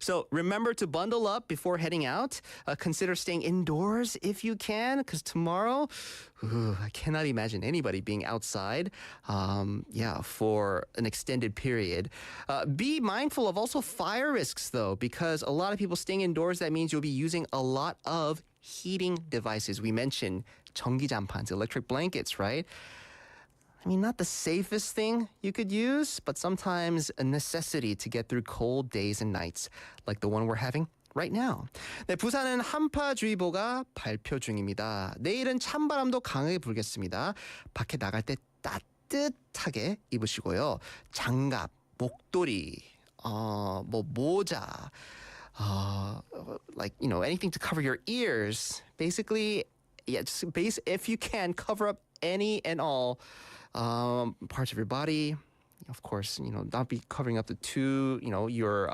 So remember to bundle up before heading out. Consider staying indoors if you can, because tomorrow, I cannot imagine anybody being outside, for an extended period. Be mindful of also fire risks, though, because a lot of people staying indoors, that means you'll be using a lot of heating devices. We mentioned 전기장판, electric blankets, right? I mean, not the safest thing you could use, but sometimes a necessity to get through cold days and nights, like the one we're having right now. 네, 부산은 한파주의보가 발표 중입니다. 내일은 찬바람도 강하게 불겠습니다. 밖에 나갈 때 따뜻하게 입으시고요. 장갑, 목도리, 모자, anything to cover your ears. Basically, if you can, cover up any and all parts of your body. Of course, not be covering up your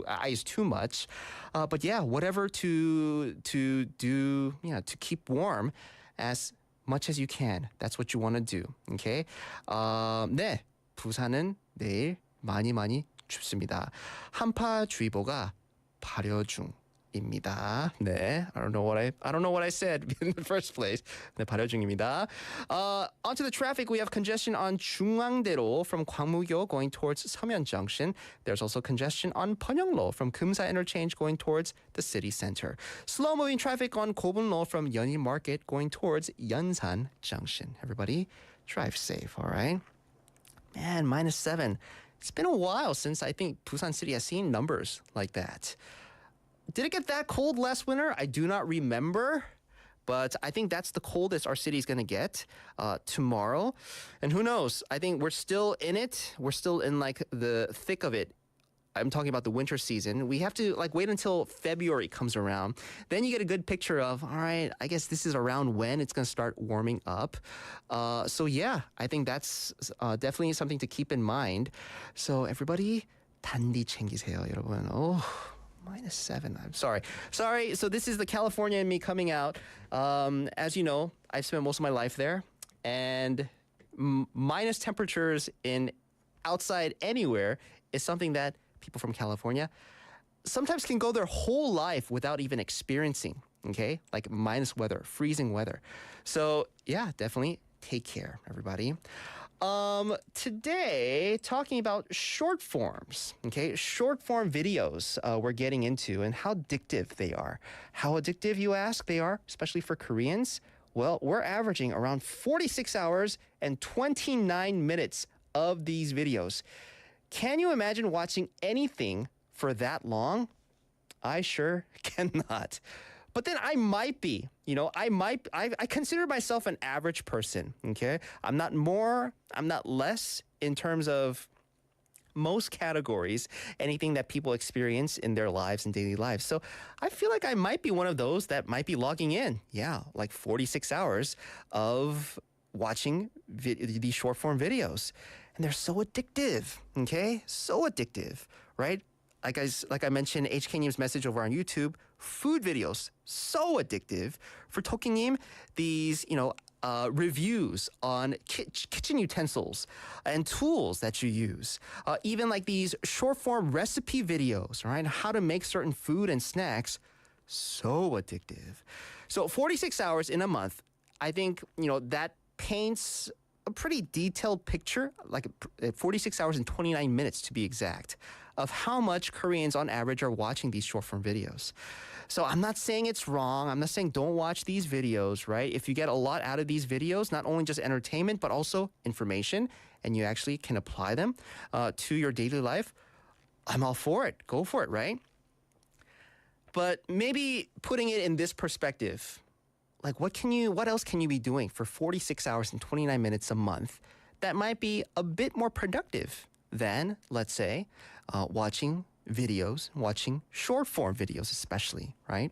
eyes too much. But yeah, whatever to do, to keep warm as much as you can. That's what you want to do. Okay? 네, 부산은 내일 많이 춥습니다. 한파주의보가 발효 중. 입니다. 네, I don't know what I said in the first place. 네, 발효 중입니다. Onto the traffic, we have congestion on 중앙대로 from 광무교 going towards 서면 Junction. There's also congestion on 번영로 from 금사 Interchange going towards the city center. Slow-moving traffic on 고분로 from 연희 Market going towards 연산 Junction. Everybody, drive safe, all right? Man, minus 7. It's been a while since I think Busan City has seen numbers like that. Did it get that cold last winter? I do not remember, but I think that's the coldest our city is going to get tomorrow. And who knows? I think we're still in it. We're still in the thick of it. I'm talking about the winter season. We have to wait until February comes around. Then you get a good picture of, all right, I guess this is around when it's going to start warming up. So yeah, I think that's definitely something to keep in mind. So everybody, 단디 챙기세요, 여러분. Oh. Minus 7. I'm sorry. So this is the California in me coming out. As you know, I've spent most of my life there, and minus temperatures in outside anywhere is something that people from California sometimes can go their whole life without even experiencing. Okay, like minus weather, freezing weather. So yeah, definitely take care, everybody. Today, talking about short forms, okay? Short form videos we're getting into and how addictive they are. How addictive, you ask, they are, especially for Koreans? Well, we're averaging around 46 hours and 29 minutes of these videos. Can you imagine watching anything for that long? I sure cannot. But then I might be, I consider myself an average person, okay? I'm not more, I'm not less in terms of most categories, anything that people experience in their lives and daily lives. So I feel like I might be one of those that might be logging in, 46 hours of watching these short form videos. And they're so addictive, okay? So addictive, right? Like I mentioned, HK News message over on YouTube, food videos so addictive. For Toki님, these, reviews on kitchen utensils and tools that you use. Even like these short form recipe videos, right? How to make certain food and snacks. So addictive. So 46 hours in a month, I think, that paints a pretty detailed picture, like 46 hours and 29 minutes to be exact, of how much Koreans on average are watching these short form videos. So I'm not saying it's wrong. I'm not saying don't watch these videos, right? If you get a lot out of these videos, not only just entertainment, but also information, and you actually can apply them to your daily life, I'm all for it. Go for it, right? But maybe putting it in this perspective, like what else can you be doing for 46 hours and 29 minutes a month that might be a bit more productive than, let's say, watching videos, watching short form videos especially, right?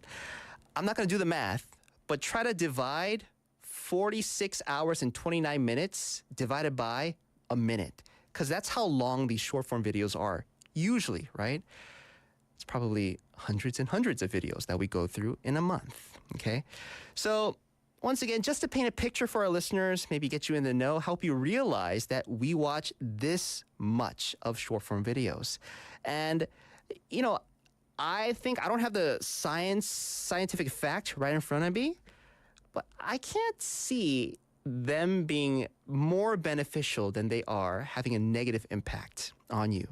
I'm not going to do the math, but try to divide 46 hours and 29 minutes divided by a minute, because that's how long these short form videos are usually, right? It's probably hundreds and hundreds of videos that we go through in a month, okay? So once again, just to paint a picture for our listeners, maybe get you in the know, help you realize that we watch this much of short form videos. And, I think I don't have the scientific fact right in front of me, but I can't see them being more beneficial than they are having a negative impact on you.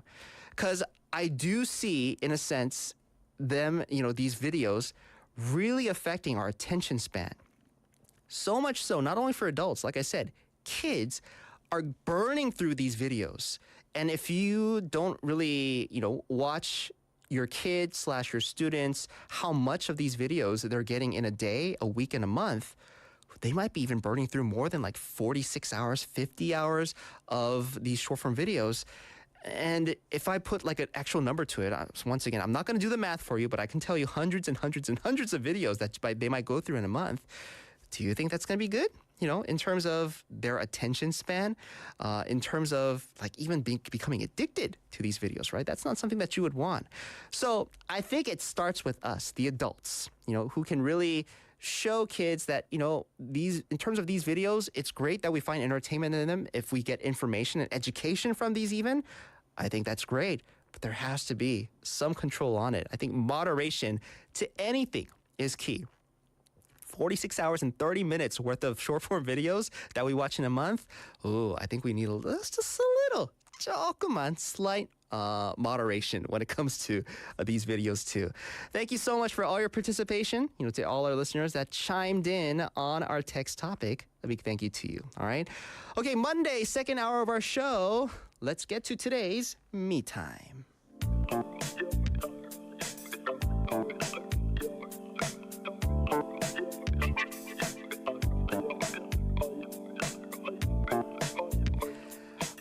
Because I do see, in a sense, them, these videos really affecting our attention span. So much so, not only for adults, like I said, kids are burning through these videos. And if you don't really, watch your kids / your students, how much of these videos they're getting in a day, a week, and a month, they might be even burning through more than like 46 hours, 50 hours of these short form videos. And if I put like an actual number to it, once again, I'm not going to do the math for you, but I can tell you hundreds and hundreds and hundreds of videos that they might go through in a month. Do you think that's going to be good? In terms of their attention span, in terms of like even becoming addicted to these videos, right? That's not something that you would want. So I think it starts with us, the adults, who can really show kids that, these, in terms of these videos, it's great that we find entertainment in them. If we get information and education from these even, I think that's great. But there has to be some control on it. I think moderation to anything is key. 46 hours and 30 minutes worth of short form videos that we watch in a month. Oh, I think we need just a little, 조금만, slight moderation when it comes to these videos too. Thank you so much for all your participation. To all our listeners that chimed in on our text topic, a big thank you to you. All right. Okay, Monday, second hour of our show. Let's get to today's Me Time.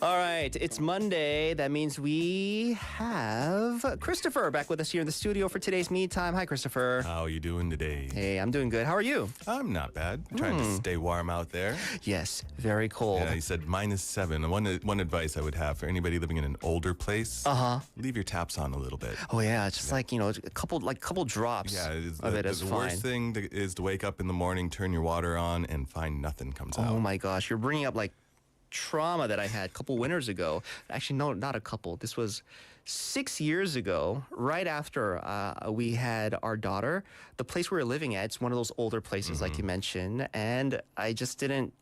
All right, it's Monday. That means we have Christopher back with us here in the studio for today's Me Time. Hi, Christopher. How are you doing today? Hey, I'm doing good. How are you? I'm not bad. Trying to stay warm out there. Yes, very cold. Yeah, you said -7. One advice I would have for anybody living in an older place, leave your taps on a little bit. Oh yeah, just like, a couple drops of it is the fine. worst thing is to wake up in the morning, turn your water on, and find nothing comes out. Oh my gosh, you're bringing up like trauma that I had a couple winters ago. Actually, no, not a couple. This was 6 years ago, right after we had our daughter. The place we were living at, it's one of those older places like you mentioned, and I just didn't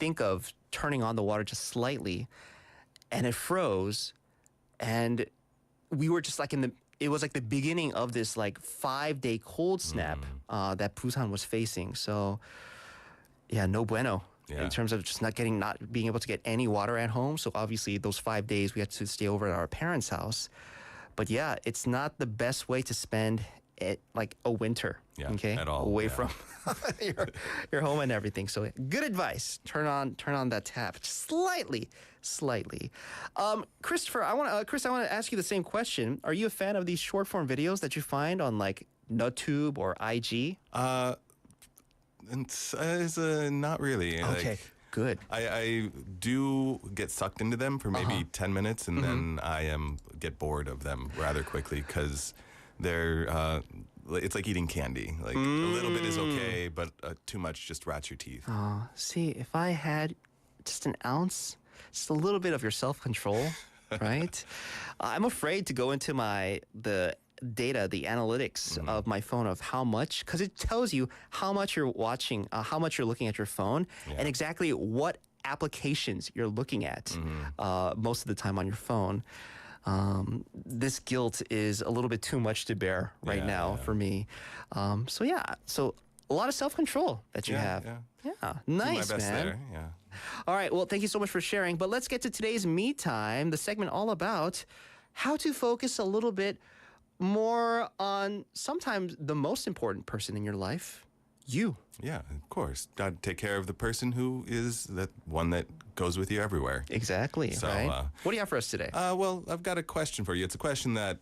think of turning on the water just slightly, and it froze, and we were just like it was like the beginning of this like 5-day cold snap that Busan was facing. So yeah, no bueno. Yeah. In terms of just not being able to get any water at home. So obviously those 5 days we had to stay over at our parents' house. But yeah, it's not the best way to spend it, like a winter. Yeah, okay, at all. Away from your home and everything. So good advice. Turn on that tap just slightly. Christopher, Chris, I want to ask you the same question. Are you a fan of these short form videos that you find on like YouTube or IG? Not really. Okay, good. I do get sucked into them for maybe 10 minutes, and then I get bored of them rather quickly because they're it's like eating candy. Like a little bit is okay, but too much just rots your teeth. See, if I had just an ounce, just a little bit of your self-control, right? I'm afraid to go into the data, the analytics of my phone of how much, because it tells you how much you're watching, how much you're looking at your phone, and exactly what applications you're looking at most of the time on your phone. This guilt is a little bit too much to bear right now for me. So a lot of self-control that you have. Yeah, nice, do my best man. there. Yeah. All right, well, thank you so much for sharing. But let's get to today's Me Time, the segment all about how to focus a little bit more on sometimes the most important person in your life, you. Yeah, of course. Got to take care of the person who is that one that goes with you everywhere. Exactly, So, right? What do you have for us today? Well, I've got a question for you. It's a question that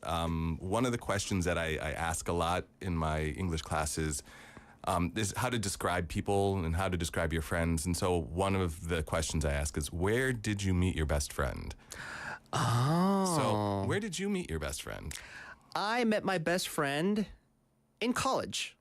one of the questions that I ask a lot in my English classes is how to describe people and how to describe your friends. And so one of the questions I ask is, where did you meet your best friend? So where did you meet your best friend? I met my best friend in college.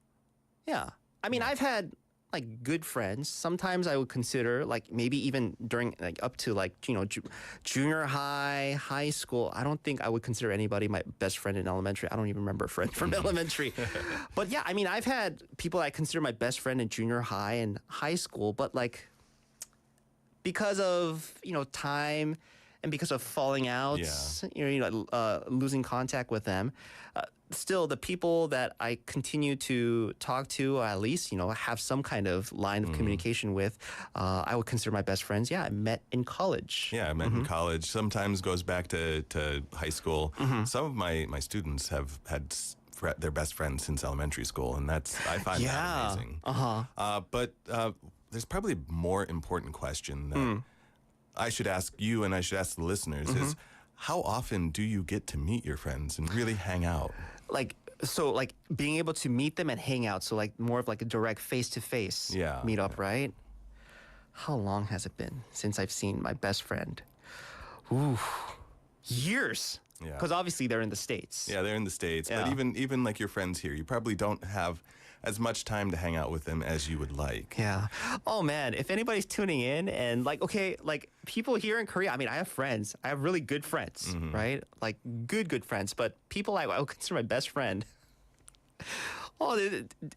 Yeah. I mean, I've had like good friends. Sometimes I would consider like maybe even during like up to like, junior high, high school. I don't think I would consider anybody my best friend in elementary. I don't even remember a friend from elementary. But yeah, I mean, I've had people I consider my best friend in junior high and high school, but like because of, time and because of falling out, losing contact with them, still the people that I continue to talk to, or at least, have some kind of line of communication with, I would consider my best friends. Yeah, I met in college. Yeah, I met in college. Sometimes goes back to high school. Some of my students have had their best friends since elementary school, and I find that amazing. But there's probably a more important question that I should ask you and I should ask the listeners is, how often do you get to meet your friends and really hang out? Like being able to meet them and hang out. So like more of like a direct face-to-face meet up, right? How long has it been since I've seen my best friend? Ooh, years. Yeah. Because obviously they're in the States. Yeah, they're in the States. Yeah. But even like your friends here, you probably don't have as much time to hang out with them as you would like. Yeah. Oh man, if anybody's tuning in and like people here in Korea, I mean, I have friends. I have really good friends, right? Like good friends, but people I would consider my best friend. Oh,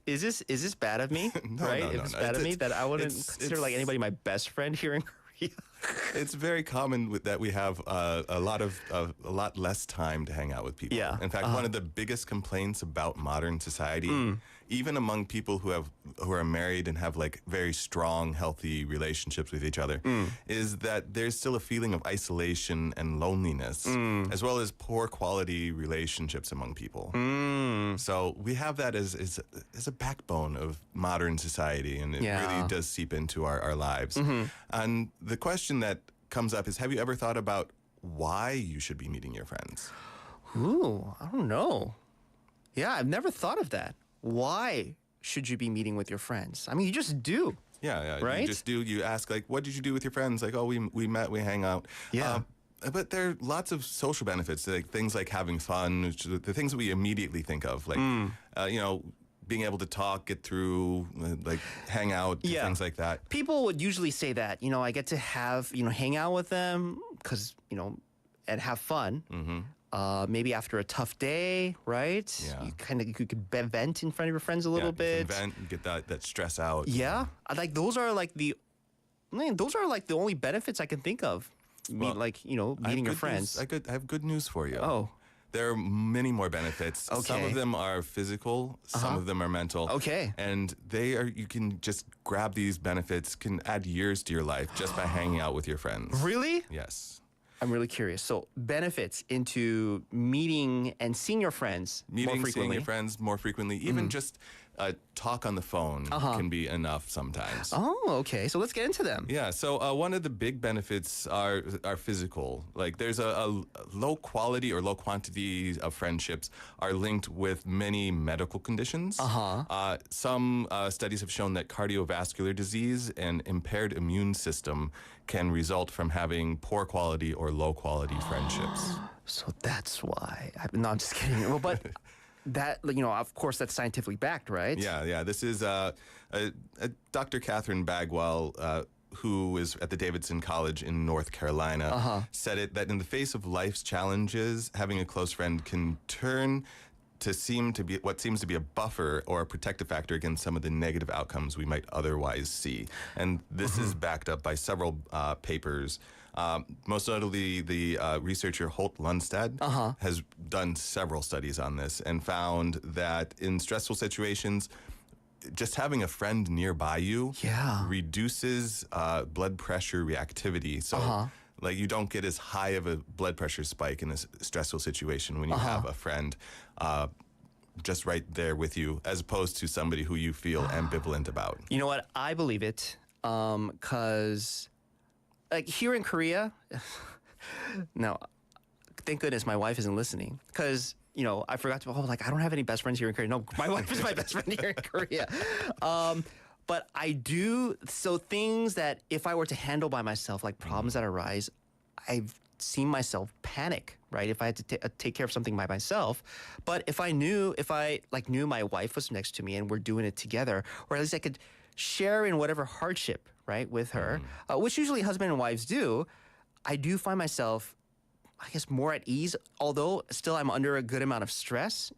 is this bad of me? No, right? No, it's bad of me that I wouldn't consider like anybody my best friend here in Korea. It's very common that we have a lot less time to hang out with people. Yeah. In fact, one of the biggest complaints about modern society, even among people who are married and have like very strong, healthy relationships with each other, is that there's still a feeling of isolation and loneliness, as well as poor quality relationships among people. So we have that as a backbone of modern society, and it really does seep into our lives. And the question that comes up is, have you ever thought about why you should be meeting your friends? Ooh, I don't know. Yeah, I've never thought of that. Why should you be meeting with your friends? I mean, you just do. Yeah, right? You just do. You ask, like, what did you do with your friends? Like, oh, we met, we hang out. Yeah. But there are lots of social benefits, like things like having fun, the things that we immediately think of, like, being able to talk, get through, like hang out, things like that. People would usually say that, I get to have, hang out with them because, and have fun. Maybe after a tough day, right? Yeah. You could vent in front of your friends a little bit. You can vent, get that stress out. Yeah. Like those are like the only benefits I can think of. Meeting your friends. I have good news for you. Oh. There are many more benefits. Okay. Some of them are physical, some of them are mental. Okay. And you can just grab these benefits, can add years to your life just by hanging out with your friends. Really? Yes. I'm really curious. So benefits into meeting and seeing your friends more frequently. Seeing your friends more frequently, even just talk on the phone can be enough sometimes. Oh, okay. So let's get into them. Yeah. So one of the big benefits are physical. Like there's a low quality or low quantity of friendships are linked with many medical conditions. Some studies have shown that cardiovascular disease and impaired immune system can result from having poor quality or low quality friendships. So that's why. No, I'm just kidding. Well, but that, of course, that's scientifically backed, right? Yeah. This is Dr. Catherine Bagwell, who is at the Davidson College in North Carolina, said that in the face of life's challenges, having a close friend can turn to seem to be what seems to be a buffer or a protective factor against some of the negative outcomes we might otherwise see. And this is backed up by several papers. Most notably, the researcher Holt Lundstad has done several studies on this and found that in stressful situations, just having a friend nearby you reduces blood pressure reactivity. So like you don't get as high of a blood pressure spike in a stressful situation when you have a friend just right there with you, as opposed to somebody who you feel ambivalent about. You know what? I believe it because like here in Korea, no, thank goodness my wife isn't listening because I forgot to, I don't have any best friends here in Korea. No, my wife is my best friend here in Korea. But I do, so things that if I were to handle by myself, like problems that arise, I've seen myself panic, right? If I had to take care of something by myself. But if I knew my wife was next to me and we're doing it together, or at least I could share in whatever hardship, right, with her, which usually husband and wives do, I do find myself, I guess, more at ease, although still I'm under a good amount of stress,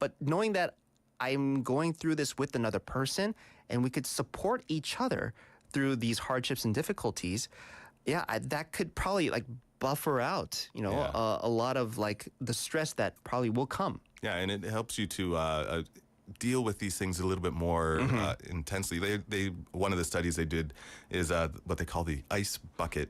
but knowing that I'm going through this with another person and we could support each other through these hardships and difficulties, that could probably buffer out, a lot of the stress that probably will come. Yeah, and it helps you to deal with these things a little bit more intensely. They one of the studies they did is what they call the ice bucket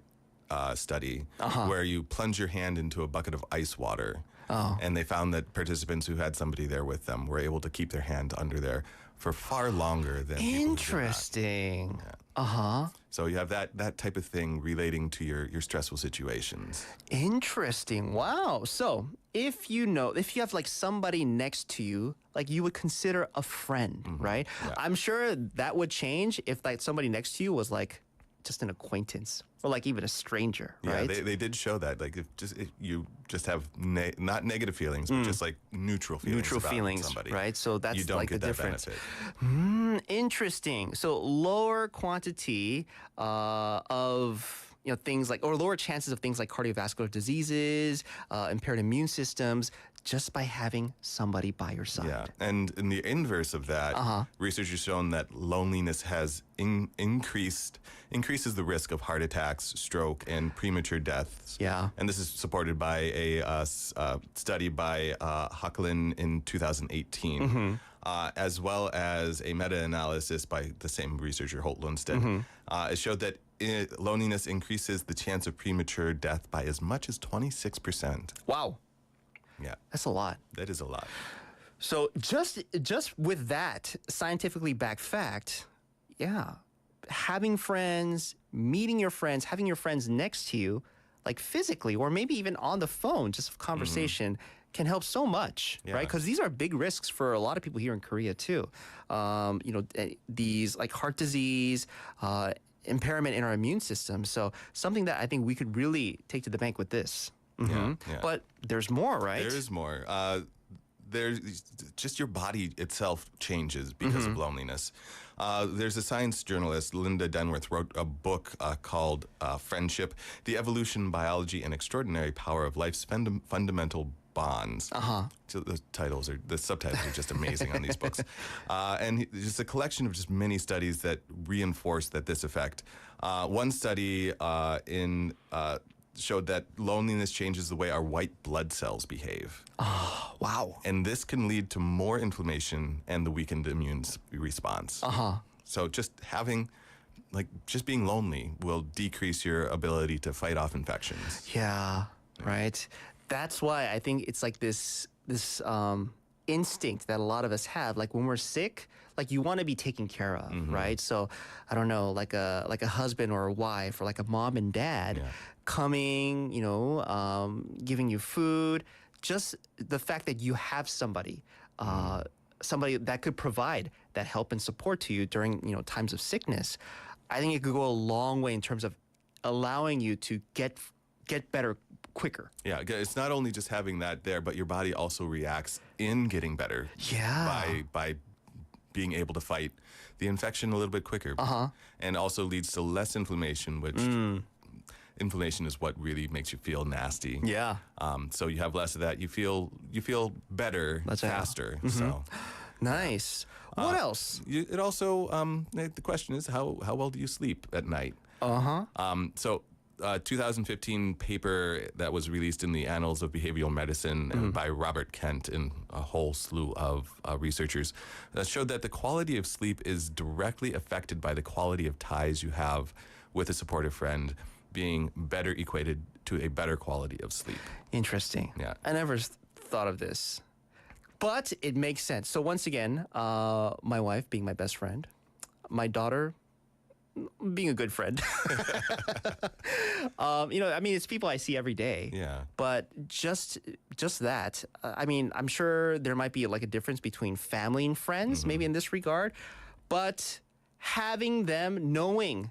study, where you plunge your hand into a bucket of ice water. And they found that participants who had somebody there with them were able to keep their hand under there for far longer than Interesting. People who did not. So you have that type of thing relating to your stressful situations. Interesting. Wow. So if you have somebody next to you, you would consider a friend, right? Yeah. I'm sure that would change if somebody next to you was just an acquaintance or even a stranger, right? Yeah, they did show that if you just have not negative feelings, but just neutral feelings about somebody, right? So that's you don't get the that difference. Benefit. Interesting. So lower quantity of things or lower chances of things like cardiovascular diseases, impaired immune systems, just by having somebody by your side. Yeah, and in the inverse of that, research has shown that loneliness has increases the risk of heart attacks, stroke, and premature deaths. Yeah. And this is supported by a study by Hucklin in 2018, as well as a meta-analysis by the same researcher, Holt Lundstad. It showed that loneliness increases the chance of premature death by as much as 26%. Wow. Yeah. That's a lot. That is a lot. So just with that scientifically backed fact, having friends, meeting your friends, having your friends next to you, physically or maybe even on the phone, just conversation can help so much, right? Because these are big risks for a lot of people here in Korea too. These heart disease, impairment in our immune system. So something that I think we could really take to the bank with this. Yeah. But there's more, right? There is more. There's just your body itself changes because of loneliness. There's a science journalist, Linda Denworth, wrote a book called Friendship, The Evolution, Biology, and Extraordinary Power of Life's Fundamental Bonds. So the subtitles are just amazing on these books. And just a collection of just many studies that reinforce this effect. One study showed that loneliness changes the way our white blood cells behave. Oh, wow. And this can lead to more inflammation and the weakened immune response. So just being lonely will decrease your ability to fight off infections. Yeah, right. That's why I think it's this instinct that a lot of us have. When we're sick, you want to be taken care of, right? So I don't know, like a husband or a wife or a mom and dad coming, giving you food. Just the fact that you have somebody that could provide that help and support to you during times of sickness, I think it could go a long way in terms of allowing you to get better quicker. Yeah, it's not only just having that there, but your body also reacts in getting better. Yeah. By being able to fight the infection a little bit quicker. And also leads to less inflammation, which inflammation is what really makes you feel nasty. Yeah. So you have less of that. You feel better faster. So nice. What else? It also the question is how well do you sleep at night? So 2015 paper that was released in the Annals of Behavioral Medicine by Robert Kent and a whole slew of researchers showed that the quality of sleep is directly affected by the quality of ties you have with a supportive friend, being better equated to a better quality of sleep. Interesting. Yeah. I never thought of this, but it makes sense. So once again, my wife being my best friend, my daughter being a good friend. It's people I see every day. Yeah. But just that, I'm sure there might be like a difference between family and friends, maybe in this regard, but having them knowing,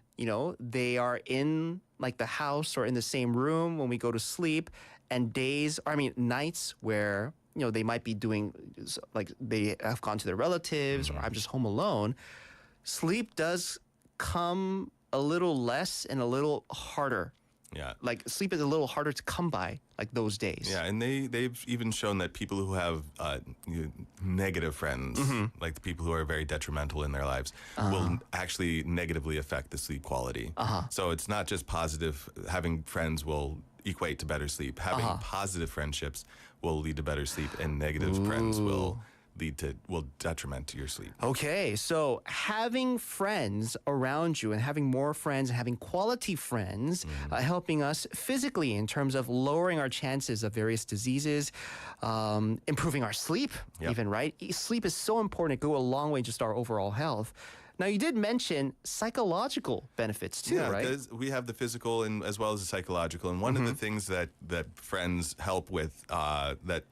they are in like the house or in the same room when we go to sleep, and nights where, they might be doing, like they have gone to their relatives or I'm just home alone, sleep does come a little less and a little harder. Yeah. Like sleep is a little harder to come by like those days. Yeah, and they've even shown that people who have negative friends, like the people who are very detrimental in their lives, will actually negatively affect the sleep quality. So it's not just positive. Having friends will equate to better sleep. Having positive friendships will lead to better sleep, and negative friends will detriment to your sleep. Okay, so having friends around you and having more friends and having quality friends helping us physically in terms of lowering our chances of various diseases, improving our sleep even, right? Sleep is so important. It goes a long way just our overall health. Now, you did mention psychological benefits too, right? Yeah, we have the physical and as well as the psychological. And one of the things that friends help with that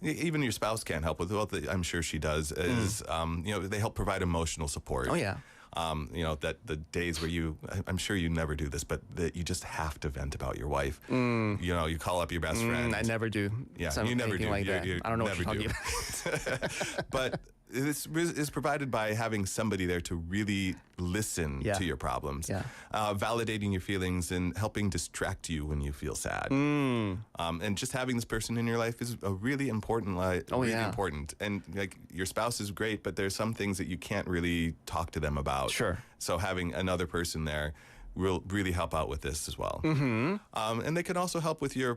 even your spouse can't help with, well, I'm sure she does, is, they help provide emotional support. Oh, yeah. That the days where I'm sure you never do this, but that you just have to vent about your wife. You call up your best friend. I never do. Yeah, you never do. Like that. I don't know never what you're talking about. But this is provided by having somebody there to really listen to your problems, validating your feelings and helping distract you when you feel sad. And just having this person in your life is a really important. Important. And like your spouse is great, but there's some things that you can't really talk to them about. Sure. So having another person there will really help out with this as well. And they can also help with your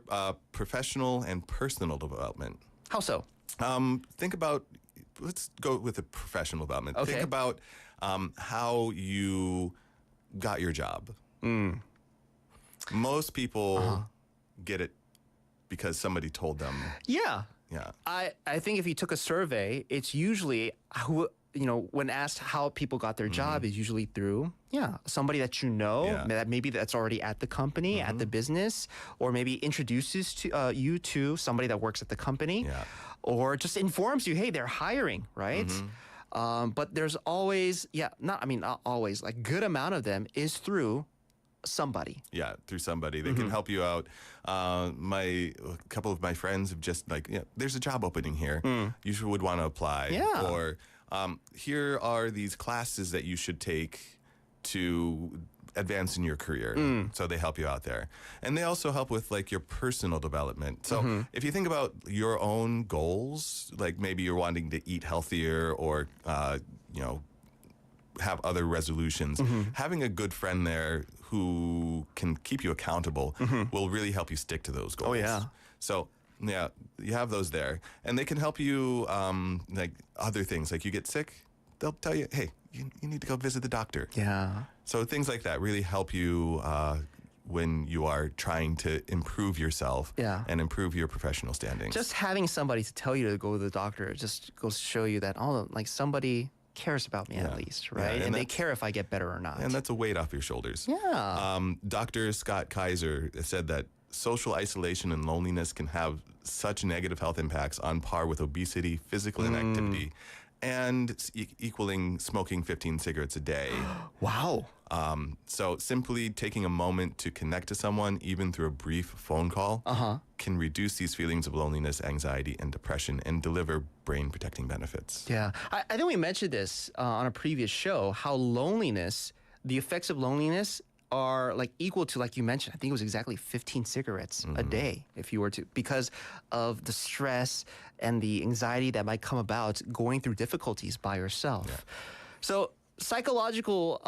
professional and personal development. How so? Think about. Let's go with the professional development. Okay. Think about how you got your job. Most people get it because somebody told them. Yeah. Yeah. I think if you took a survey, it's usually when asked how people got their job is usually through somebody that that maybe that's already at the company, at the business, or maybe introduces to you to somebody that works at the company. Yeah. Or just informs you, hey, they're hiring, right? But there's always, not always, like good amount of them is through somebody. Yeah, through somebody. They can help you out. A couple of my friends have just there's a job opening here. You would want to apply. Yeah. Or here are these classes that you should take to advance in your career. So they help you out there. And they also help with like your personal development. So if you think about your own goals, like maybe you're wanting to eat healthier or have other resolutions, having a good friend there who can keep you accountable will really help you stick to those goals. Oh, yeah. So yeah, you have those there. And they can help you like other things. Like you get sick, they'll tell you, hey, you need to go visit the doctor. Yeah. So things like that really help you when you are trying to improve yourself and improve your professional standing. Just having somebody to tell you to go to the doctor just goes to show you that somebody cares about me at least, right? Yeah, and they care if I get better or not. And that's a weight off your shoulders. Yeah. Dr. Scott Kaiser said that social isolation and loneliness can have such negative health impacts on par with obesity, physical inactivity, and equaling smoking 15 cigarettes a day. Wow. So simply taking a moment to connect to someone, even through a brief phone call, can reduce these feelings of loneliness, anxiety, and depression and deliver brain-protecting benefits. Yeah. I think we mentioned this on a previous show, how loneliness, the effects of loneliness are like equal to, like you mentioned, I think it was exactly 15 cigarettes a day if you were to, because of the stress and the anxiety that might come about going through difficulties by yourself. Yeah. So psychological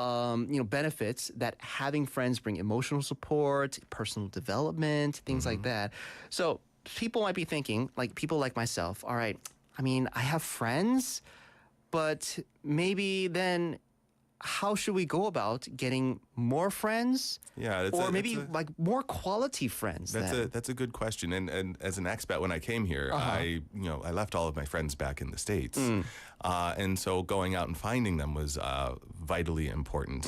benefits that having friends bring: emotional support, personal development, things like that. So people might be thinking, like people like myself, all right, I mean, I have friends, but maybe then how should we go about getting more friends? Yeah, or maybe like more quality friends. That's a good question. And as an expat, when I came here, I left all of my friends back in the States, and so going out and finding them was vitally important.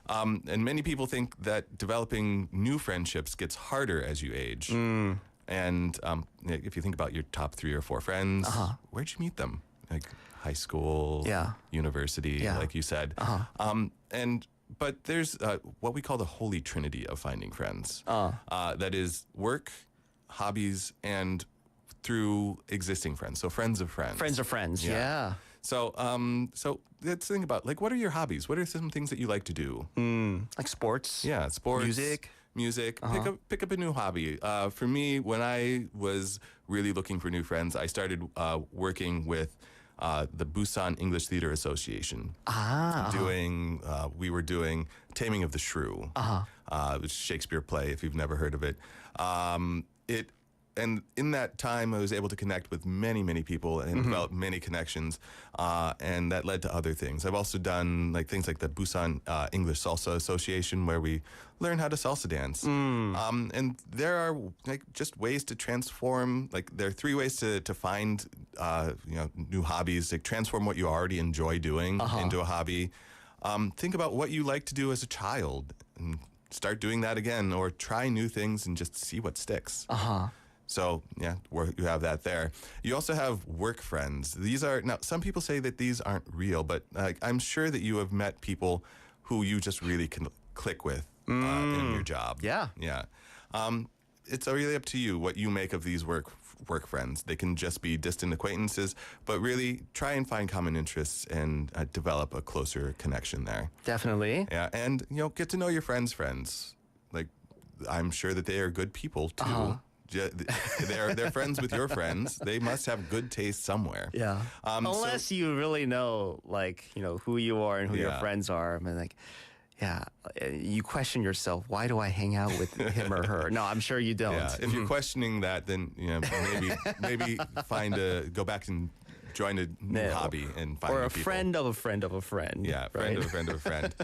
And many people think that developing new friendships gets harder as you age. And if you think about your top 3 or 4 friends, where'd you meet them? Like high school, university, like you said. But there's what we call the holy trinity of finding friends. That is work, hobbies, and through existing friends. So friends of friends. Friends of friends, yeah. So let's think about, like, what are your hobbies? What are some things that you like to do? Like sports. Yeah, sports. Music. Pick up a new hobby. For me, when I was really looking for new friends, I started working with the Busan English Theater Association. We were doing Taming of the Shrew. It was a Shakespeare play, if you've never heard of it. And in that time, I was able to connect with many, many people and develop many connections, and that led to other things. I've also done things like the Busan English Salsa Association, where we learn how to salsa dance. And there are just ways to transform. There are 3 ways to find new hobbies. Transform what you already enjoy doing into a hobby. Think about what you like to do as a child and start doing that again, or try new things and just see what sticks. So, yeah, you have that there. You also have work friends. Now, some people say that these aren't real, but I'm sure that you have met people who you just really can click with in your job. Yeah. Yeah. It's really up to you what you make of these work friends. They can just be distant acquaintances, but really try and find common interests and develop a closer connection there. Definitely. Yeah, and, get to know your friends' friends. I'm sure that they are good people, too. They're friends with your friends. They must have good taste somewhere. Yeah. Unless you really know, who you are and who your friends are. I mean, you question yourself, why do I hang out with him or her? No, I'm sure you don't. Yeah. If you're questioning that, then maybe go back and join a new hobby and find or new a people. friend of a friend of a friend. Yeah, right? friend of a friend of a friend.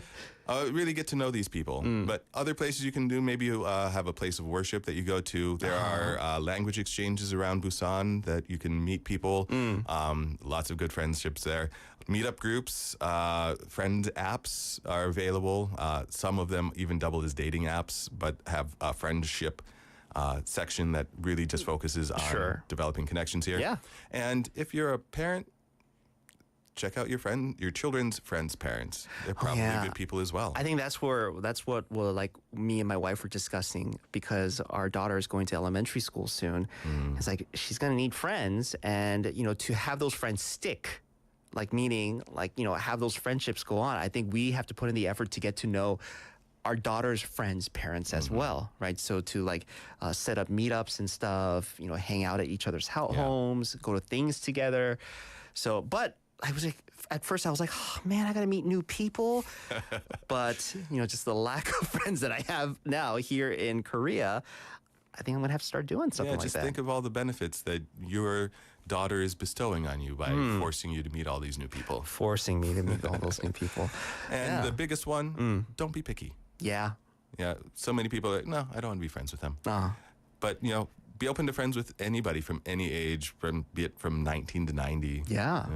Really get to know these people. But other places you can do, maybe you have a place of worship that you go to. There are language exchanges around Busan that you can meet people. Lots of good friendships there. Meetup groups, friend apps are available. Some of them even double as dating apps, but have a friendship section that really just focuses on developing connections here. Yeah. And if you're a parent, check out your children's friends' parents. They're probably good people as well. I think that's what me and my wife were discussing, because our daughter is going to elementary school soon. It's she's going to need friends, and to have those friends stick, meaning have those friendships go on. I think we have to put in the effort to get to know our daughter's friends' parents as well, right? So to set up meetups and stuff, hang out at each other's homes, go to things together. So, but I was at first I was like, oh man, I got to meet new people. But, just the lack of friends that I have now here in Korea, I think I'm going to have to start doing something like that. Yeah, just think of all the benefits that your daughter is bestowing on you by forcing you to meet all these new people. Forcing me to meet all those new people. And the biggest one, don't be picky. Yeah. Yeah. So many people are like, no, I don't want to be friends with them. But, be open to friends with anybody from any age, be it from 19 to 90. Yeah.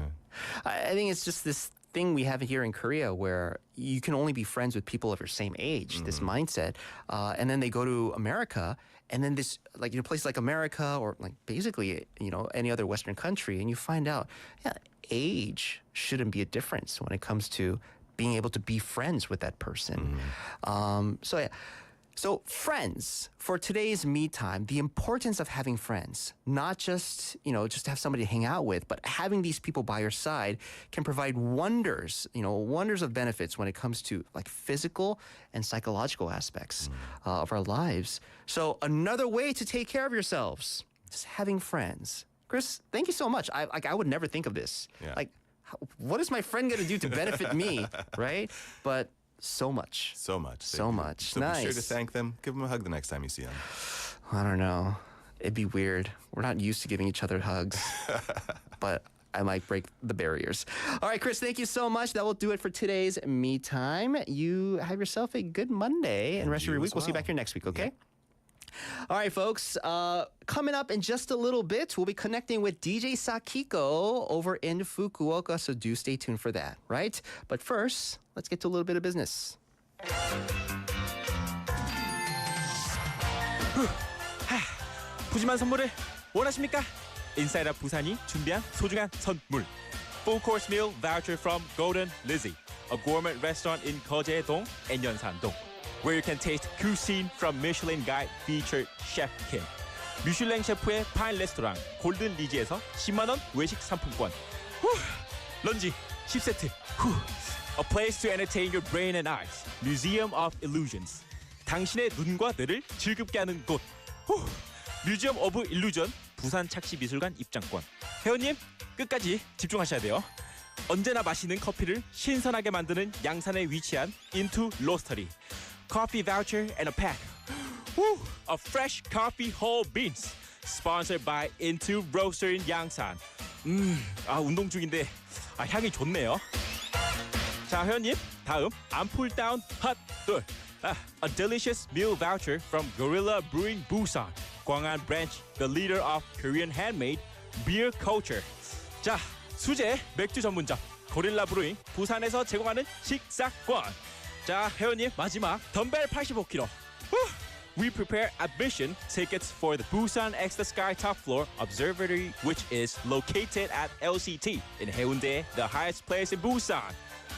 I think it's just this thing we have here in Korea where you can only be friends with people of your same age, this mindset. And then they go to America, and then this, like, places like America or like basically, any other Western country, and you find out, age shouldn't be a difference when it comes to being able to be friends with that person. So friends, for today's me time, the importance of having friends, not just, just to have somebody to hang out with, but having these people by your side can provide wonders of benefits when it comes to like physical and psychological aspects of our lives. So another way to take care of yourselves, just having friends. Chris, thank you so much. I would never think of this. Yeah. Like, what is my friend going to do to benefit me, right? But so much. So much. So much. So nice. be sure to thank them. Give them a hug the next time you see them. I don't know. It'd be weird. We're not used to giving each other hugs. But I might break the barriers. All right, Chris, thank you so much. That will do it for today's Me Time. You have yourself a good Monday and rest of your week. We'll see you back here next week, okay? All right, folks. Coming up in just a little bit, we'll be connecting with DJ Sakiko over in Fukuoka, so do stay tuned for that, right? But first, let's get to a little bit of business. 푸짐한 선물을 원하십니까? 인사이드 부산이 준비한 소중한 선물. Full course meal voucher from Golden Lizzie, a gourmet restaurant in 거제동 and 연산동, where you can taste cuisine from Michelin Guide featured Chef Kim. 미슐랭 셰프의 파인 레스토랑 골든 리지에서 10만 원 외식 상품권. 런지 10세트. A place to entertain your brain and eyes. Museum of Illusions. 당신의 눈과 뇌를 즐겁게 하는 곳. 뮤지엄 오브 일루전 부산 착시미술관 입장권. 회원님 끝까지 집중하셔야 돼요. 언제나 마시는 커피를 신선하게 만드는 양산에 위치한 Into Roastery. Coffee voucher and a pack of fresh coffee whole beans. Sponsored by Into Roastery in 양산. 운동 중인데 향이 좋네요. 자, 회원님 다음 암풀다운 핫돌. A delicious meal voucher from Gorilla Brewing Busan, Gwangan branch, the leader of Korean handmade beer culture. 자, 수제 맥주 전문점 고릴라 브루잉 부산에서 제공하는 식사권. 자, 회원님 마지막 덤벨 85kg. We prepare admission tickets for the Busan X the Sky top floor observatory, which is located at LCT in Haeundae, the highest place in Busan.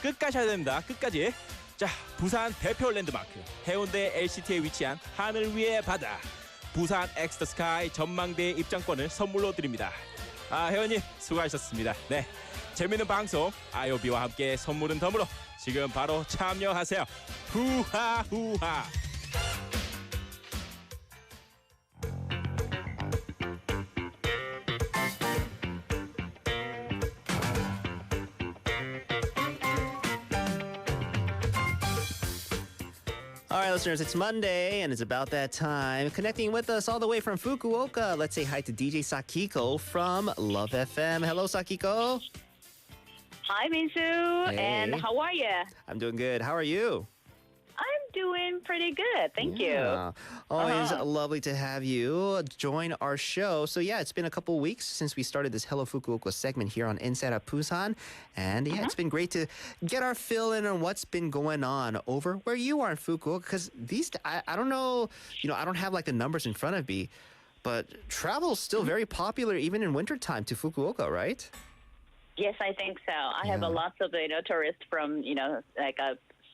끝까지 해야 됩니다. 끝까지. 자, 부산 대표 랜드마크 해운대 LCT에 위치한 하늘 위의 바다 부산 X the Sky 전망대 입장권을 선물로 드립니다. 회원님 수고하셨습니다. 네, 재밌는 방송 IOB와 함께 선물은 덤으로 지금 바로 참여하세요. 후하 후하. All right, listeners, it's Monday, and it's about that time. Connecting with us all the way from Fukuoka, let's say hi to DJ Sakiko from Love FM. Hello, Sakiko. Hi, Minsu. Hey. And how are you? I'm doing good. How are you? I'm doing pretty good. Thank you. Always lovely to have you join our show. So, it's been a couple weeks since we started this Hello Fukuoka segment here on Inside of Busan. And, it's been great to get our fill in on what's been going on over where you are in Fukuoka. Because I don't know, I don't have like the numbers in front of me, but travel's still very popular even in wintertime to Fukuoka, right? Yes, I think so. I have a lot of tourists from,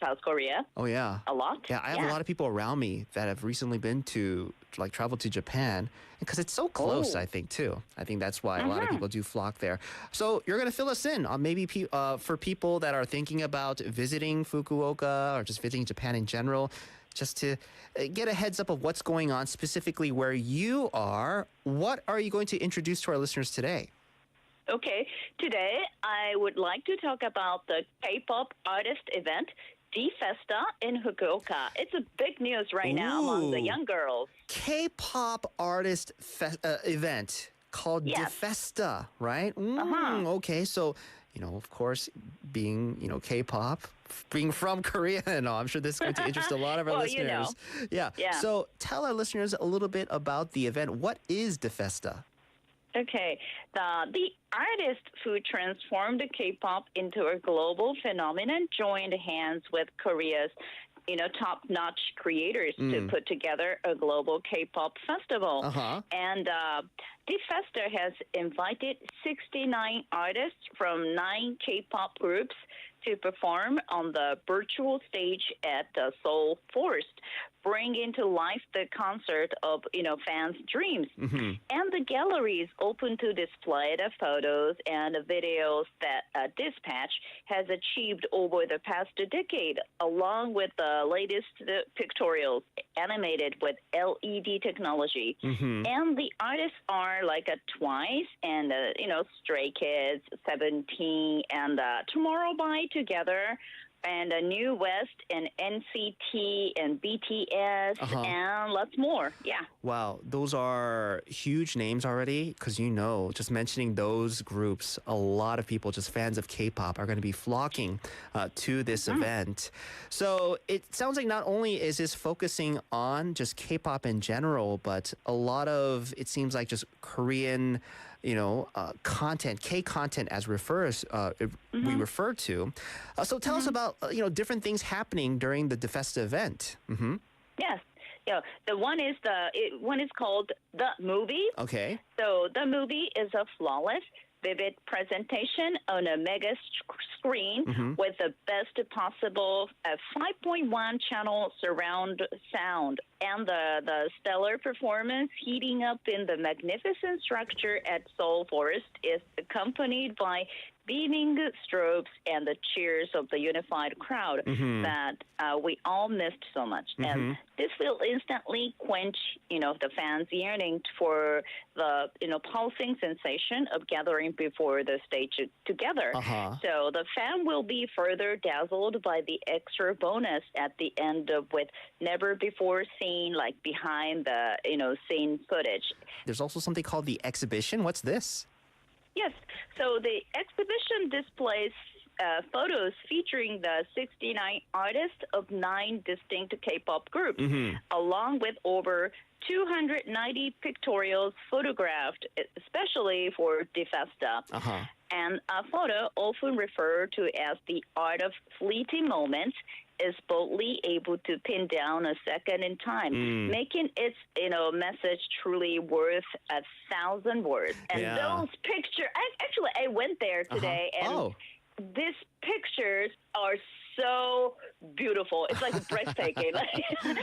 South Korea. Oh, yeah. A lot? Yeah, I have a lot of people around me that have recently been to, travel to Japan. Because it's so close, I think, too. I think that's why a lot of people do flock there. So you're going to fill us in on maybe for people that are thinking about visiting Fukuoka or just visiting Japan in general, just to get a heads up of what's going on specifically where you are. What are you going to introduce to our listeners today? Okay. Today, I would like to talk about the K-pop artist event, D-Festa in Fukuoka. It's a big news right now among the young girls. K-pop artist event called D-Festa, right? Okay, so, of course, being, K-pop, being from Korea, I'm sure this is going to interest a lot of our listeners. Yeah. So tell our listeners a little bit about the event. What is D-Festa? Okay, the artist who transformed K-pop into a global phenomenon joined hands with Korea's top-notch creators to put together a global K-pop festival. And the festa has invited 69 artists from 9 K-pop groups to perform on the virtual stage at the Seoul Forest, bringing to life the concert of fans' dreams. And the gallery is open to display the photos and videos that Dispatch has achieved over the past decade, along with the latest pictorials animated with LED technology. And the artists are like Twice and Stray Kids, 17, and Tomorrow by Together, and New West, and NCT, and BTS, and lots more. Yeah. Wow, those are huge names already, because just mentioning those groups, a lot of people, just fans of K-pop, are going to be flocking to this event. So it sounds like not only is this focusing on just K-pop in general, but a lot of, it seems like just Korean content, K-content as we refer to. So tell us about, different things happening during the DeFesta event. Yes. Yeah, the one is called The Movie. Okay. So The Movie is a flawless, vivid presentation on a mega screen with the best possible 5.1 channel surround sound, and the stellar performance heating up in the magnificent structure at Seoul Forest is accompanied by beaming strobes and the cheers of the unified crowd that we all missed so much. And this will instantly quench, the fans' yearning for the, pulsing sensation of gathering before the stage together. So the fan will be further dazzled by the extra bonus at the end with never before seen, like behind the, scene footage. There's also something called the exhibition. What's this? Yes. So the exhibition displays photos featuring the 69 artists of 9 distinct K-pop groups, along with over 290 pictorials photographed, especially for DeFesta. And a photo, often referred to as the art of fleeting moments, is boldly able to pin down a second in time, making its message truly worth 1,000 words. And those pictures, I went there today, and these pictures are so beautiful. It's like breathtaking.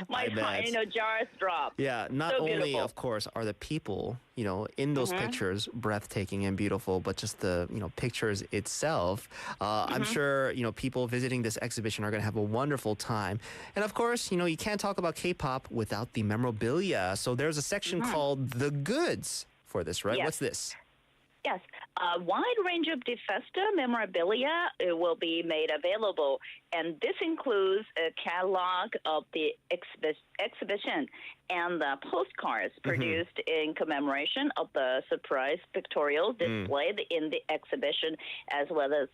My heart, jaws drop. Yeah, not so only, beautiful. of course, are the people, in those pictures breathtaking and beautiful, but just the, pictures itself. I'm sure, people visiting this exhibition are going to have a wonderful time. And of course, you can't talk about K-pop without the memorabilia. So there's a section called The Goods for this, right? Yes. What's this? Yes, a wide range of DeFesta memorabilia will be made available, and this includes a catalog of the exhibition and the postcards produced in commemoration of the surprise pictorial displayed in the exhibition, as well as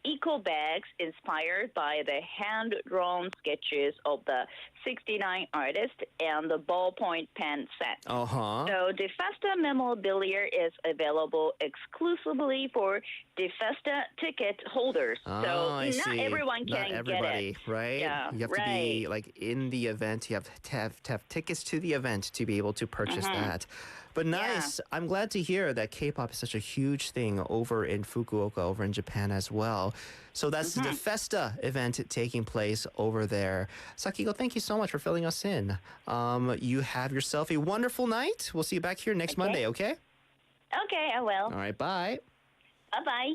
eco bags inspired by the hand-drawn sketches of the 69 artists and the ballpoint pen set. So DeFesta memorabilia is available exclusively for DeFesta ticket holders. So not everyone can get it. Right? Yeah, you have to be like in the event. You have to have tickets to the event to be able to purchase that. But nice. I'm glad to hear that K-pop is such a huge thing over in Fukuoka, over in Japan as well. So that's the DeFesta event taking place over there. Sakiko, thank you so much for filling us in. You have yourself a wonderful night. We'll see you back here next Monday, okay? Okay, I will. All right, bye. Bye-bye.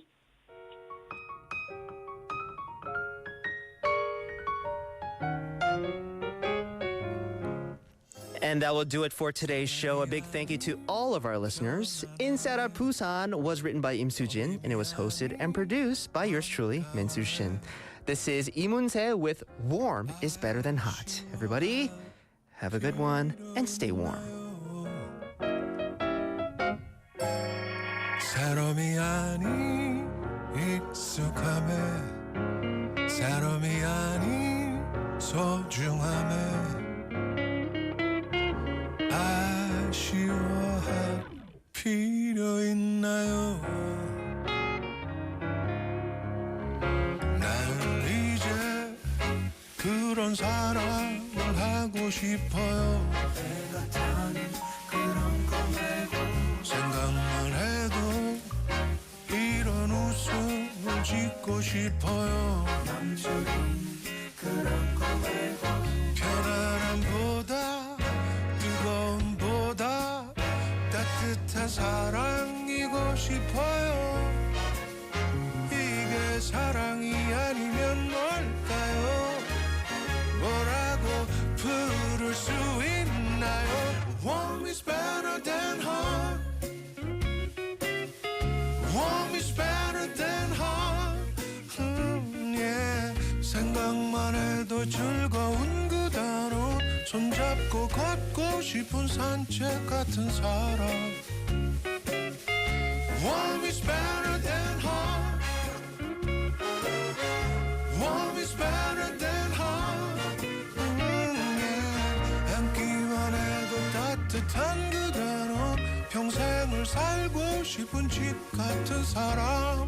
And that will do it for today's show. A big thank you to all of our listeners. Inside Out Busan was written by Im Soo-jin, and it was hosted and produced by yours truly, Min Soo-shin. This is Lee Moon-se with Warm is Better Than Hot. Everybody, have a good one and stay warm. 사람이 아닌 익숙함에 사람이 아닌 소중함에 아쉬워할 필요 있는 있나요? 나는 이제 그런 사랑을 하고 싶어요. 내가 타는 그런 거 말고 생각만 해도 이런 웃음을 짓고 싶어요. 남적인 그런 거 말고 편안함보다 뜨거움보다 따뜻한 사랑이고 싶어요. 이게 사랑이 아니면 뭘까요? 뭐라고 부를 수 있나요? Warm is better than hot. Warm is better than hot. Yeah. 생각만 해도 즐거운 그 단어 손잡고 걷고 싶은 산책 같은 사람. Warm is better than hot. Warm is better than hot. Yeah. 앉기만 해도 따뜻한 그 단어 평생을 살고 싶은 집 같은 사람.